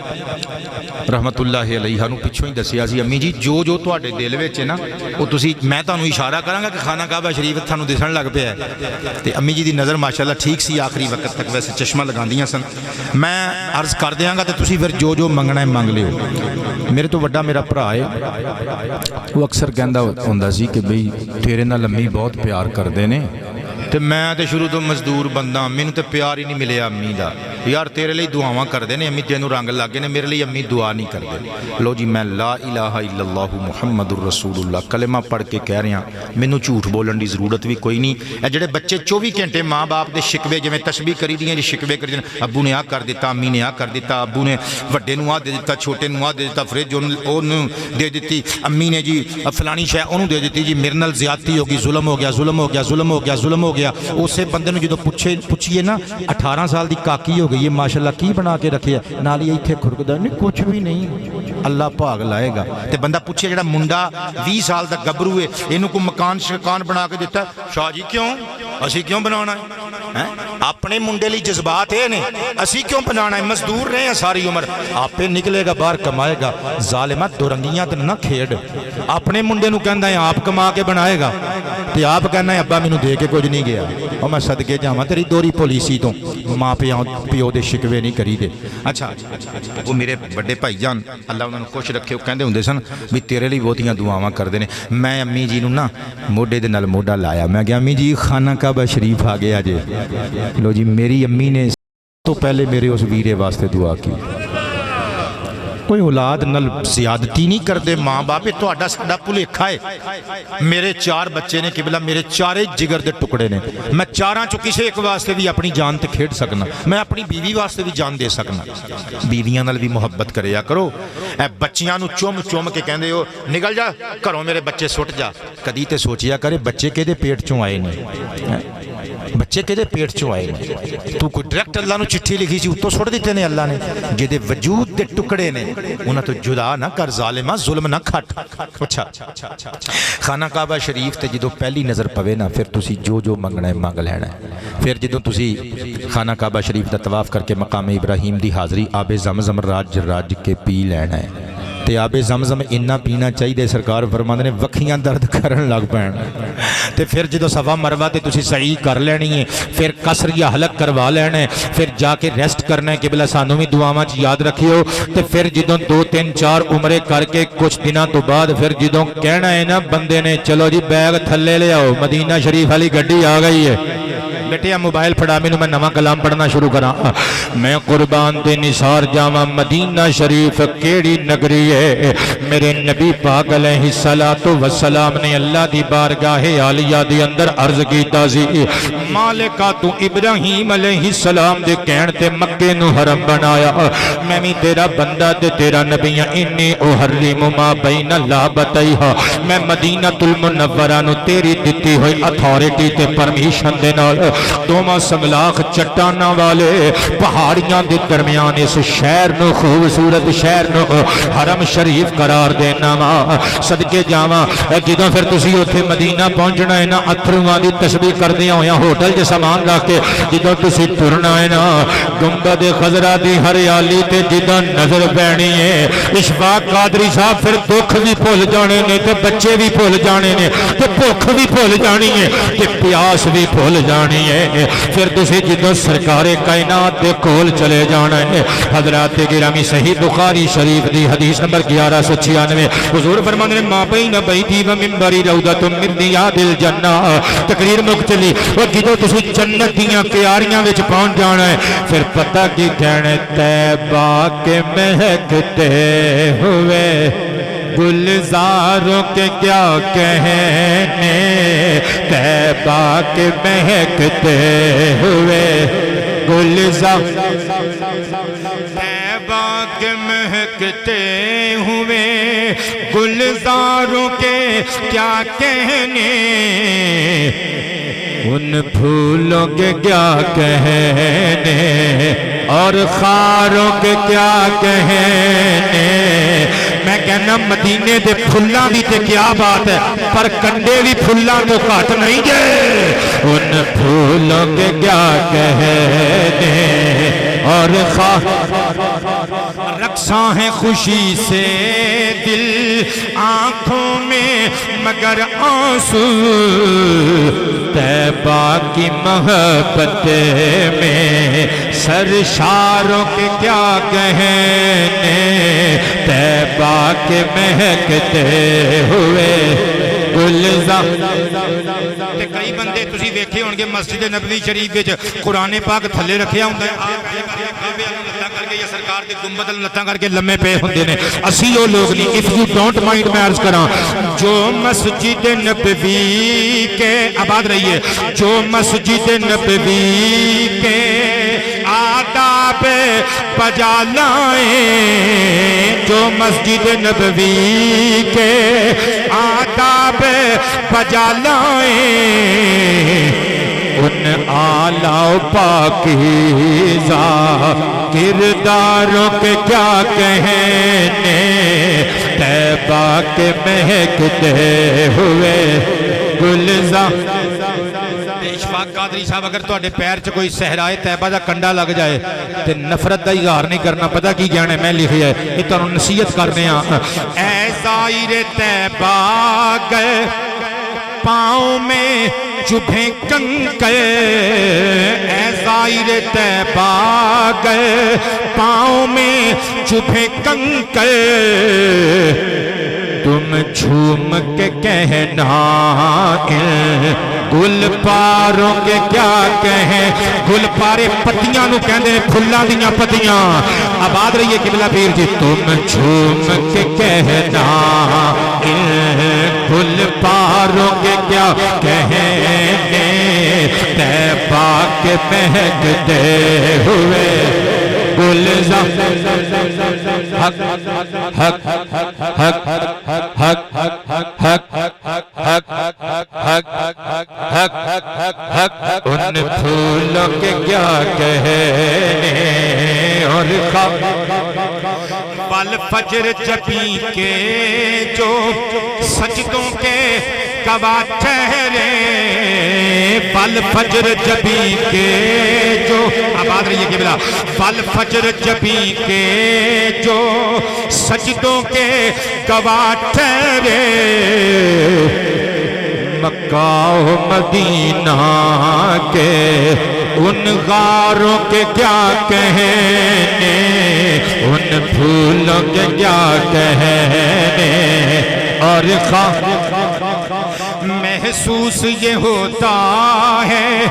رحمت اللہ علیہ نو پچھوں ہی دسیا سی امی جی جو تواڈے دل وچ ہے نا وہ تسی میں تانوں اشارہ کراں گا کہ خانہ کعبہ شریف تھانوں دسن لگ پیا ہے تے امی جی دی نظر ماشاءاللہ ٹھیک سی آخری وقت تک ویسے چشمہ لگاندیاں سن میں عرض کر دیاں گا تے تسی پھر جو منگنا ہے منگ لیو میرے تو وڈا میرا بھرا ہے وہ اکثر کہندا ہوندا سی کہ بھئی تیرے نال امی بہت پیار کردے نے تے میں تے شروع تو مزدور بندہ مینوں تے پیار ہی نہیں ملیا امی دا یار تیرے لیے دعاواں کردے نے امی تینوں رنگ لگے نے میرے لیے امی دعا نہیں کردے لو جی میں لا الہ الا اللہ محمد الرسول اللہ کلمہ پڑھ کے کہہ رہا مینوں جھوٹ بولن دی ضرورت بھی کوئی نہیں اے جڑے بچے 24 گھنٹے ماں باپ دے شکوے جویں تسبیح کری دیاں جی شکوے کری دیاں ابو نے آ کر دیتا امی نے آ کر دیتا ابو نے وڈے نوں آ دے دیتا چھوٹے نوں آ دے دیتا فریج اونوں دے دیتی امی نے جی فلانی شے اونوں دے دیتی جی میرے نال زیادتی ہو گئی ظلم ہو گیا ظلم ہو گیا ظلم ہو گیا ظلم ہو گیا اسے بندے نوں جدوں پوچھیے نا 18 سال دی کاکی ہو گئی ہے ماشاءاللہ کی بنا کے رکھے نال ہی ایتھے کھڑکدا نہیں کچھ بھی نہیں اللہ بھاگ لائے گا تے بندہ پوچھے جڑا منڈا 20 سال دا گبرو ہے اینوں کو مکان شکان بنا کے دیتا ہے شاہ جی کیوں اسی کیوں بنانا ہے اپنے منڈے لی جذبات ہے نے اسی کیوں بنانا ہے مزدور رہے ہیں ساری عمر آپ پہ نکلے گا باہر کمائے گا ظالمہ دورنگیاں تے نہ کھیڑ اپنے منڈے نوں کہندا ہے آپ کما کے بنائے گا تے آپ کہنا ہے ابا مینوں دے کے کچھ نہیں گیا اور میں صدقے جاواں تیری دوری پولیسی تو ماں پیو دے شکوے نہیں کری دے اچھا وہ میرے بڑے بھائی جان اللہ انہوں نے خوش رکھے وہ کہندے ہوندے سن بھی تیرے لیے بہتیاں دعاواں کردے نے میں امی جی نوں نا موڈے دے نال موڈا لایا میں کہا امی جی خانہ کعبہ شریف آ گیا جے لو جی میری امی نے تو پہلے میرے اس ویرے واسطے دعا کی کوئی اولاد نل زیادتی نہیں کردے ماں باپ تہاڈا ساڈا بھلیکھا ہے میرے 4 بچے نے قبلہ میرے 4 جگر دے ٹکڑے نے میں 4 چوں کسے ایک واسطے بھی اپنی جان تے کھیڈ سکنا میں اپنی بیوی واسطے بھی جان دے سکنا بیویاں نال بھی محبت کریا کرو اے بچیاں نو چوم کے کہندے ہو نکل جا گھروں میرے بچے سٹ جا کدی تے سوچیا کرے بچے کدے پیٹ چوں آئے نے بچے کدے پیٹ چوں آئے نے تو کوئی ڈائریکٹ اللہ نو چٹھی لکھی سی اتوں سٹ دیتے نے اللہ نے جدے وجود دے ٹکڑے نے انہاں تو جدا نہ کر ظالمہ ظلم نہ کھٹ اچھا خانہ کعبہ شریف تے جدوں پہلی نظر پوے نا پھر تسی جو منگنا ہے منگ لینا ہے پھر جدوں تسی خانہ کعبہ شریف دا طواف کر کے مقام ابراہیم دی حاضری آب زمزم راج کے پی لینا ہے تے آب زمزم اتنا پینا چاہیے سرکار فرماندے نے وکھیاں درد کرن لگ پین تے پھر جدوں صفا مروہ تے تسی سعی کر لینی ہے پھر قصر یا حلق کروا لینا ہے پھر جا کے ریسٹ کرنا ہے قبلہ سانوں بھی دعاواں چ یاد رکھیو تے پھر جدوں 2 3 4 عمرے کر کے کچھ دنوں تو بعد پھر جدوں کہنا ہے نا بندے نے چلو جی بیگ تھلے لے آؤ مدینہ شریف والی گڈی آ گئی ہے بیٹیا موبائل پھڑا مینوں میں نواں کلام پڑھنا شروع کراں میں قربان تے نثار جاواں مدینہ شریف کیڑی نگری ہے میرے نبی پاک علیہ الصلوۃ والسلام نے اللہ دی بارگاہ عالیہ دے اندر عرض کیتا سی مالکا تو ابراہیم علیہ السلام دے کہن تے مکے نو حرم بنایا میں بھی تیرا بندہ تے تیرا نبی انی احرم ما بین لابتیھا میں مدینہ المنورہ نو تیری دتی ہوئی اتھارٹی تے پرمیشن دے نال دوما سنگلاخ چٹاناں والے پہاڑیاں دے درمیان اس شہر نو خوبصورت شہر نو حرم شریف قرار دینا وا صدقے جاواں جدوں پھر تسی اوتھے مدینہ پہنچنا ہے نا اتھرواں دی تسبیح کردیاں ہویاں ہوٹل تے سامان رکھ کے جدوں تسی ٹرنا ہے نا گنبد خضرا دی ہریالی تے جدوں نظر پینی ہے اشفاق قادری صاحب پھر دکھ بھی بھول جانے نے تے بچے بھی بھول جانے نے تے بھوک بھی بھول جانی ہے تے پیاس بھی بھول جانی ہے پھر تسی جدوں سرکار کائنات دے کول چلے جانا ہے حضرات گرامی صحیح بخاری شریف دی حدیث نمبر 1196 حضور فرماتے ہیں ما بین بیتی و منبری روضۃ من ریاض الجنہ تقریر مک چلی اور جدوں تسی جنت دیاں کیاریاں وچ پہنچ جانا ہے پھر پتہ کی کہنے طیبہ کے مہکتے ہوئے گلزاروں کے کیا کہنے طیبہ کے مہکتے ہوئے گلزار طیبہ کے مہکتے ہوئے گلزاروں کے کیا کہنے ان پھولوں کے کیا کہنے اور خاروں کے کیا کہنے میں کہنا مدینے دے پھلاں دی تے کیا بات ہے پر کنڈے بھی پھلاں تو کٹ نہیں گئے ان پھولوں کے کیا کہنے اور رقصاں ہیں خوشی سے دل آنکھوں میں مگر آنسو طیبہ کی محبت میں سرشاروں کے کیا کہنے طیبہ کے مہکتے ہوئے گلزار تے کئی بندے تسی ویکھے ہون گے مسجد نبوی شریف وچ قرآن پاک تھلے رکھیا ہوندا ہے کر کے یا سرکار دے گنبد لتاں کر کے لمے پے ہوندے نے اسی وہ لوگ نہیں اف یو ڈونٹ مائنڈ میں عرض کراں جو مسجد نبوی کے آباد رہیے جو مسجد نبوی کے آداب بجا لائیں جو مسجد نبوی کے آداب بجا لائیں ان آلہ و پاکیزہ کرداروں کے کیا کہنے طیبہ کے مہکتے ہوئے گلزار اشفاق قادری صاحب اگر تواڈے پیر چ کوئی صحرائے طیبہ دا کنڈا لگ جائے تے نفرت دا اظہار نہیں کرنا پتہ کی کہنا ہے میں لکھیا ہے یہ تانوں نصیحت کرنے ہاں اے زائر طیبہ گئے پاؤں میں چبھیں کنکر اے زائر طیبہ گئے پاؤں میں چبھیں کنکر تم جھوم کے کہنا گل پاروں کے کیا کہیں گل پارے پتیاں نو کہندے پھلاں دیاں پتیاں آباد رہیے قبلہ پیر جی تم جھوم کے کہنا گل پاروں کے کیا کہیں طیبہ کے مہکتے ہوئے گلزار حق حق حق حق حق ان پھولوں کے کیا کہنے اور پل فجر جبی کے جو سجدوں کے گواہ ٹھہرے پل فجر جبی کے جو آباد رہیے قبلہ پل فجر جبی کے جو سجدوں کے گواہ ٹھہرے مکہ و مدینہ کے ان غاروں کے کیا کہنے ان پھولوں کے کیا کہنے اور محسوس یہ ہوتا ہے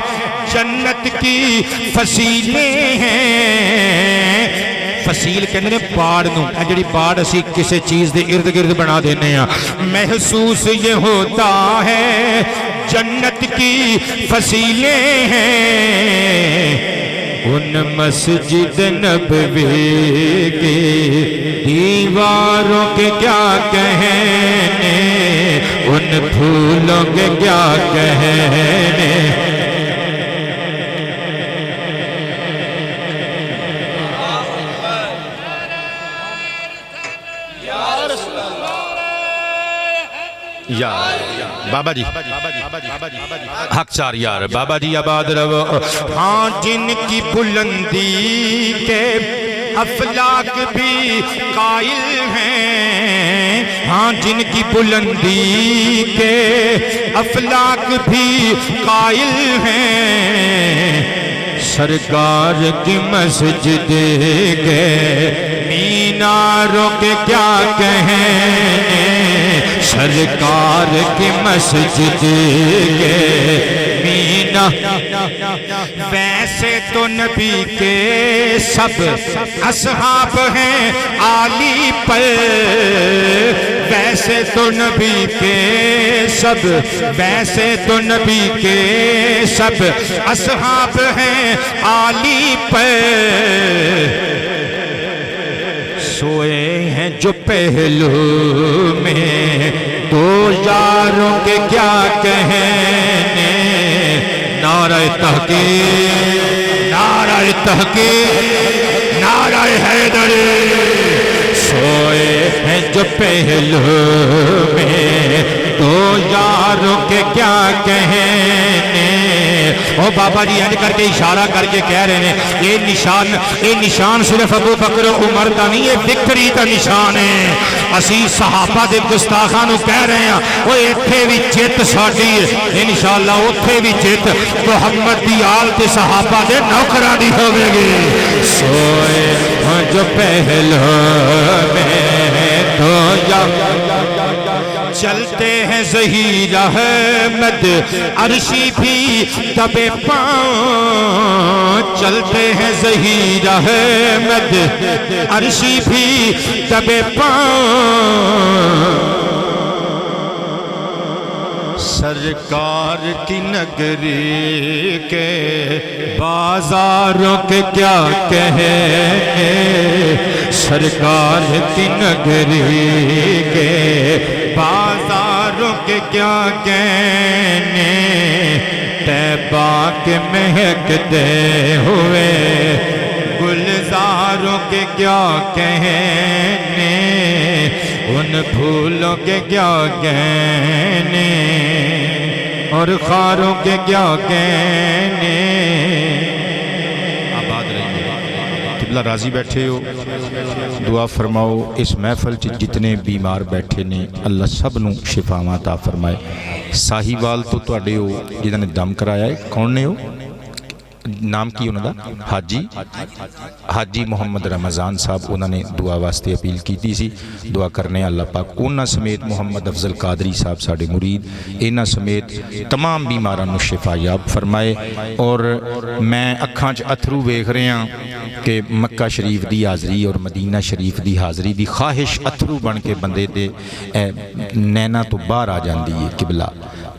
جنت کی فصیلیں ہیں فصیل کہندے نے پاڑ نو اے جڑی پاڑ اسی کسے چیز دے ارد گرد بنا دینے ہاں محسوس یہ ہوتا ہے جنت کی فصیلیں ہیں ان مسجد نبوی کی دیواروں کے کیا کہنے ان پھولوں کے کیا کہنے یار بابا جی حق چار یار بابا جی آباد رہو ہاں جن کی بلندی کے افلاک بھی قائل ہیں ہاں جن کی بلندی کے افلاک بھی قائل ہیں، سرکار کی مسجد کے میناروں کے کیا کہیں، سرکار کی مسجد کے ویسے تو نبی کے سب اصحاب ہیں عالی پر، ویسے تو نبی کے سب، ویسے تو نبی کے سب اصحاب ہیں عالی پر، سوئے ہیں جو پہلو میں دو یاروں کے کیا کہنے، نعرہ تحقیق، نعرہ تحقیق، نعرہ حیدری، سوئے ہیں جو پہلو میں دو یاروں کے کیا کہنے، او بابا جی اینڈ کر کے اشارہ کر کے کہہ رہے ہیں یہ نشان صرف ابو بکر و عمر کا نہیں، یہ وکٹری کا نشان ہے، اسی صحابہ دے گستاخاں نو کہہ رہے ہیں وہ ایتھے بھی جت ساڈی ہے، انشاءاللہ اوتھے بھی جت محمد دی آل تے صحابہ دے نوکراں دی ہوے گی، سوئے ہاں جو پہلو میں تو یا چلتے ہیں ظہیر احمد عرشی بھی دبے پاؤں، چلتے ہیں ظہیر احمد عرشی بھی دبے پاؤں، سرکار کی نگری کے بازاروں کے کیا کہیں، سرکار کی نگری کے بازاروں کے کیا کہنے، طیبہ کے مہکتے ہوئے گلزاروں کے کیا کہنے، ان پھولوں کے کیا کہنے اور خاروں کے کیا کہنے۔ آباد رہیے، قبلہ راضی بیٹھے ہو، دعا فرماؤ اس محفل جتنے بیمار بیٹھے نے اللہ سب نو شفاواں عطا فرمائے۔ ساہیوال تو تواڈے ہو جنہاں نے دم کرایا ہے، کون نے ہو؟ نام کی انہوں دا حاجی محمد رمضان صاحب، انہوں نے دعا واسطے اپیل کی تھی سی، دعا کرنے اللہ پاک انہاں سمیت محمد افضل قادری صاحب ساڑے مرید انہاں سمیت تمام بیماران نو شفا یاب فرمائے۔ اور میں اکھاں چ اتھرو ویکھ رہے ہیں کہ مکہ شریف دی حاضری اور مدینہ شریف دی حاضری دی خواہش اتھرو بن کے بندے دے نینا تو باہر آ جاندی ہے قبلہ،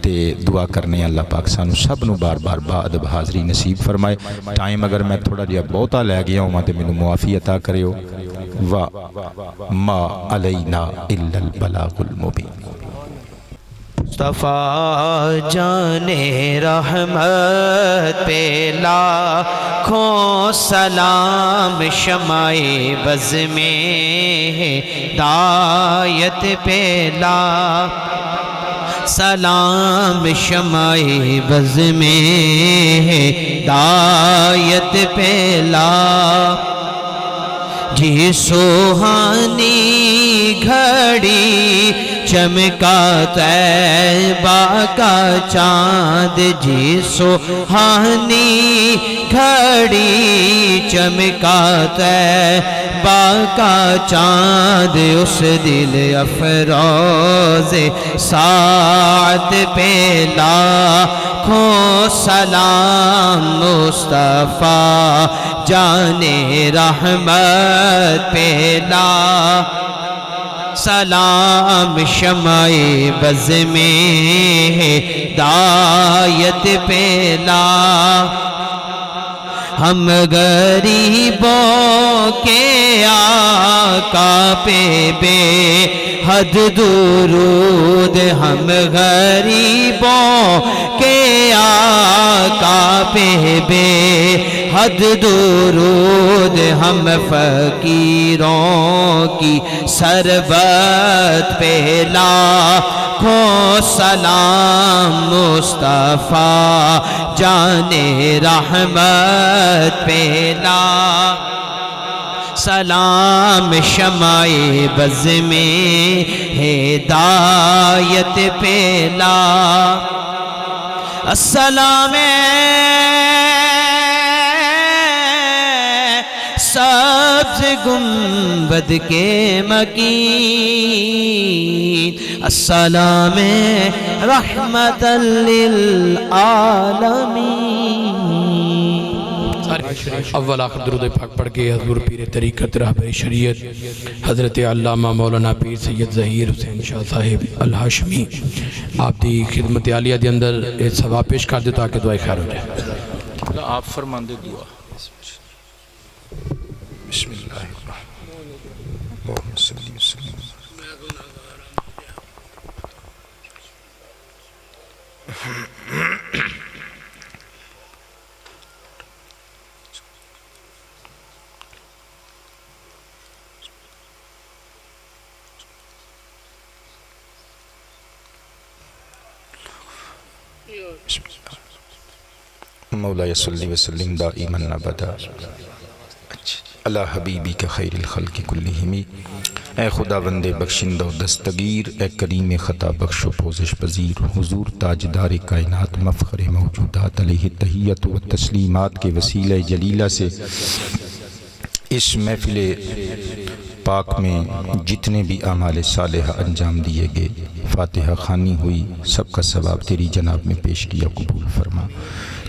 تے دعا کرنے اللہ پاک سانو سب نو بار بار بعد حاضری نصیب فرمائے۔ ٹائم اگر میں تھوڑا جہا بہتا لے گیا ہوں تے مینوں معافی عطا کرے ہو، ما علینا الا البلاغ المبین۔ مصطفیٰ جان رحمت پہ لاکھوں سلام، شمع بز میں ہدایت پہ لاکھ سلام، شمع بز میں ہدایت پہ لاکھ، جی سوہانی گھڑی چمکا طیبہ کا چاند، جی سوہانی گھڑی چمکا طیبہ کا چاند، اس دل افروز ساعت پہ لاکھوں سلام، مصطفیٰ جان رحمت پہ لاکھ سلام، شمع بز میں ہدایت پہ لاکھ، ہم غریبوں کے آقا پہ بے حد درود، ہم غریبوں کے آقا پہ بے حد درود، ہم فقیروں کی سربت پہ لاکھوں سلام، مصطفیٰ جان رحمت پہ لاکھ سلام، شمع بز میں ہدایت پہ لا السلام سبز گنبد کے مکین السلام رحمت للعالمین. اول آخر درود پاک پڑھ کے حضور پیر طریقت رہبر شریعت حضرت علامہ مولانا پیر سید ظہیر حسین شاہ صاحب الہاشمی آپ دی خدمت عالیہ دے اندر ایک ثواب پیش کر دے تاکہ دعائے خیر ہو جائے. آپ فرمان دے دعا. بسم اللہ اللہم صلی وسلم. مولا صلی وسلم دائما ابدا علی حبیبک خیر الخلق کلہم. اے خدا بند بخشندہ و دستگیر، اے کریم خطا بخش و پوزش پذیر، حضور تاجدار کائنات مفخر موجودات علیہ تحیت و تسلیمات کے وسیلہ جلیلہ سے اس محفل پاک میں جتنے بھی اعمال صالحہ انجام دیے گئے، فاتحہ خوانی ہوئی، سب کا ثواب تیری جناب میں پیش کیا قبول فرما.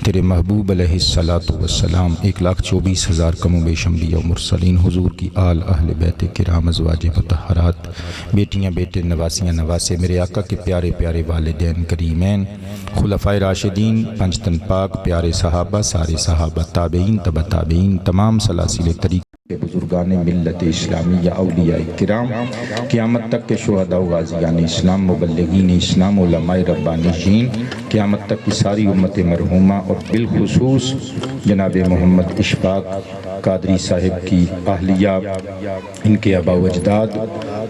تیرے محبوب علیہ السلام 1,24,000 کم و بیش انبیاء و مرسلین، حضور کی آل اہل بیت کرام، ازواج مطہرات، بیٹیاں بیٹے، نواسیاں نواسے، میرے آقا کے پیارے پیارے والدین کریمین، خلفائے راشدین، پنج تن پاک، پیارے صحابہ، سارے صحابہ، تابعین، تبع تابعین، تمام سلاسل طریق کے بزرگان ملت اسلامیہ، اولیاء کرام، قیامت تک کے شہداء و غازیان اسلام، مبلغین اسلام، علماء ربانیین، قیامت تک کی ساری امت مرحومہ، اور بالخصوص جناب محمد اشفاق قادری صاحب کی اہلیہ، ان کے آباء و اجداد،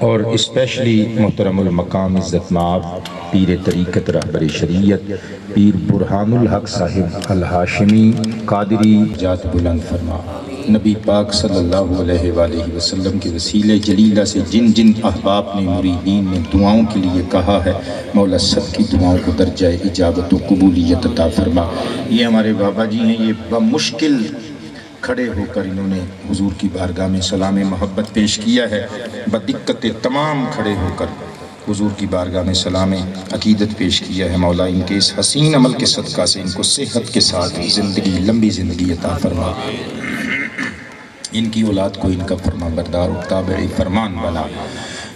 اور اسپیشلی محترم المقام عزت مآب پیر طریقت رہبر شریعت پیر برہان الحق صاحب الہاشمی قادری، جات بلند فرما. نبی پاک صلی اللہ علیہ وآلہ وسلم کے وسیلہ جلیلہ سے جن جن احباب نے، مریدین نے دعاؤں کے لیے کہا ہے، مولا سب کی دعاؤں کو درجہ اجابت و قبولیت عطا فرما. یہ ہمارے بابا جی ہیں، یہ بمشکل کھڑے ہو کر انہوں نے حضور کی بارگاہ میں سلام محبت پیش کیا ہے، بدقت تمام کھڑے ہو کر حضور کی بارگاہ میں سلام عقیدت پیش کیا ہے. مولا ان کے اس حسین عمل کے صدقہ سے ان کو صحت کے ساتھ زندگی، لمبی زندگی عطا فرما. ان کی اولاد کو ان کا فرما بردار و تابع فرمان بنا.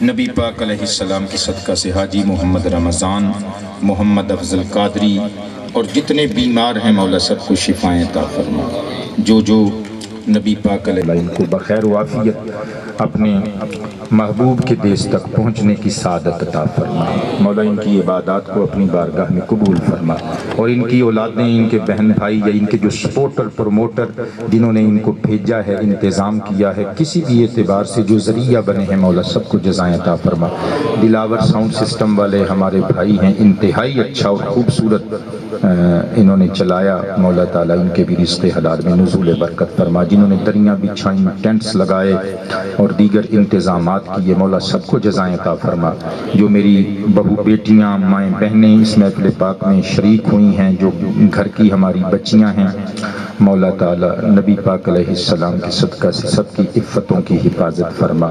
نبی پاک علیہ السلام کی صدقہ سے حاجی محمد رمضان، محمد افضل قادری اور جتنے بیمار ہیں مولا سب کو شفائیں عطا فرما. جو نبی پاک علیہ السلام کو بخیر و عافیت اپنے محبوب کے دیس تک پہنچنے کی سعادت عطا فرما. مولا ان کی عبادات کو اپنی بارگاہ میں قبول فرما، اور ان کی اولادیں، ان کے بہن بھائی یا ان کے جو سپورٹر پروموٹر جنہوں نے ان کو بھیجا ہے، انتظام کیا ہے، کسی بھی اعتبار سے جو ذریعہ بنے ہیں مولا سب کو جزائیں عطا فرما. دلاور ساؤنڈ سسٹم والے ہمارے بھائی ہیں، انتہائی اچھا اور خوبصورت انہوں نے چلایا. مولا تعالیٰ ان کے بھی رزق حلال میں نزول برکت فرما. جنہوں نے دریاں بچھائیں، ٹینٹس لگائے اور دیگر انتظامات کیے، مولا سب کو جزائیں عطا فرما. جو میری بہو بیٹیاں، مائیں بہنیں اس محفل پاک میں شریک ہوئی ہیں، جو گھر کی ہماری بچیاں ہیں، مولا تعالیٰ نبی پاک علیہ السلام کے صدقہ سے سب کی عفتوں کی حفاظت فرما.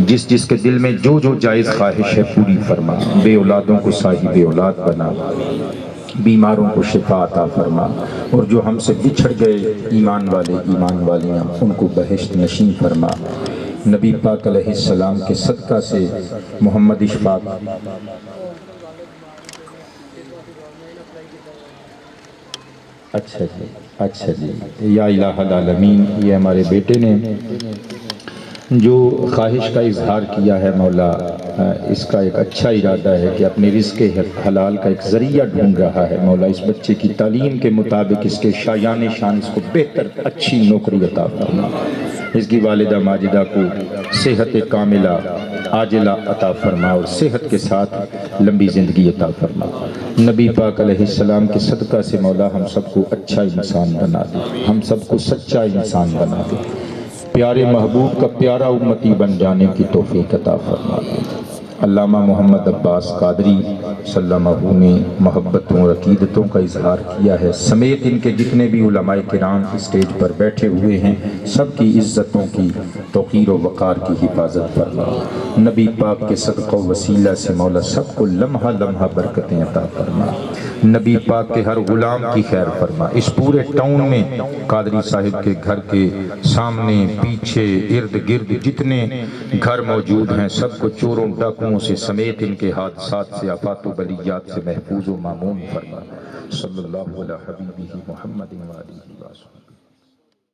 جس جس کے دل میں جو جائز خواہش ہے پوری فرما. بے اولادوں کو صاحب اولاد بنا، بیماروں کو شفا عطا فرما، اور جو ہم سے بچھڑ گئے ایمان والے، ایمان والیاں، ان کو بہشت نشین فرما. نبی پاک علیہ السلام کے صدقہ سے محمد اشفاق اچھا جی یا الہ العالمین، یہ ہمارے بیٹے نے جو خواہش کا اظہار کیا ہے مولا، اس کا ایک اچھا ارادہ ہے کہ اپنے رزق حلال کا ایک ذریعہ ڈھونڈ رہا ہے. مولا اس بچے کی تعلیم کے مطابق اس کے شایان شان اس کو بہتر اچھی نوکری عطا فرما. اس کی والدہ ماجدہ کو صحت کاملہ عاجلہ عطا فرما، اور صحت کے ساتھ لمبی زندگی عطا فرما. نبی پاک علیہ السلام کے صدقہ سے مولا ہم سب کو اچھا انسان بنا دے، ہم سب کو سچا انسان بنا دے. پیارے محبوب کا پیارا امتی بن جانے کی توفیق عطا فرما. علامہ محمد عباس قادری سلمہ نے محبتوں اور عقیدتوں کا اظہار کیا ہے، سمیت ان کے جتنے بھی علماء کرام اسٹیج پر بیٹھے ہوئے ہیں، سب کی عزتوں کی توقیر و وقار کی حفاظت فرما۔ نبی پاک کے صدقہ و وسیلہ سے مولا سب کو لمحہ لمحہ برکتیں عطا فرما، نبی پاک کے ہر غلام کی خیر فرما۔ اس پورے ٹاؤن میں قادری صاحب کے گھر کے سامنے پیچھے ارد گرد جتنے گھر موجود ہیں سب کو چوروں ڈاکوؤں سے سمیت ان کے حادثات سے آفات و بلیات سے محفوظ و مامون فرما۔ صلی اللہ علیہ حبیبہ محمد و آلہ وصحبہ۔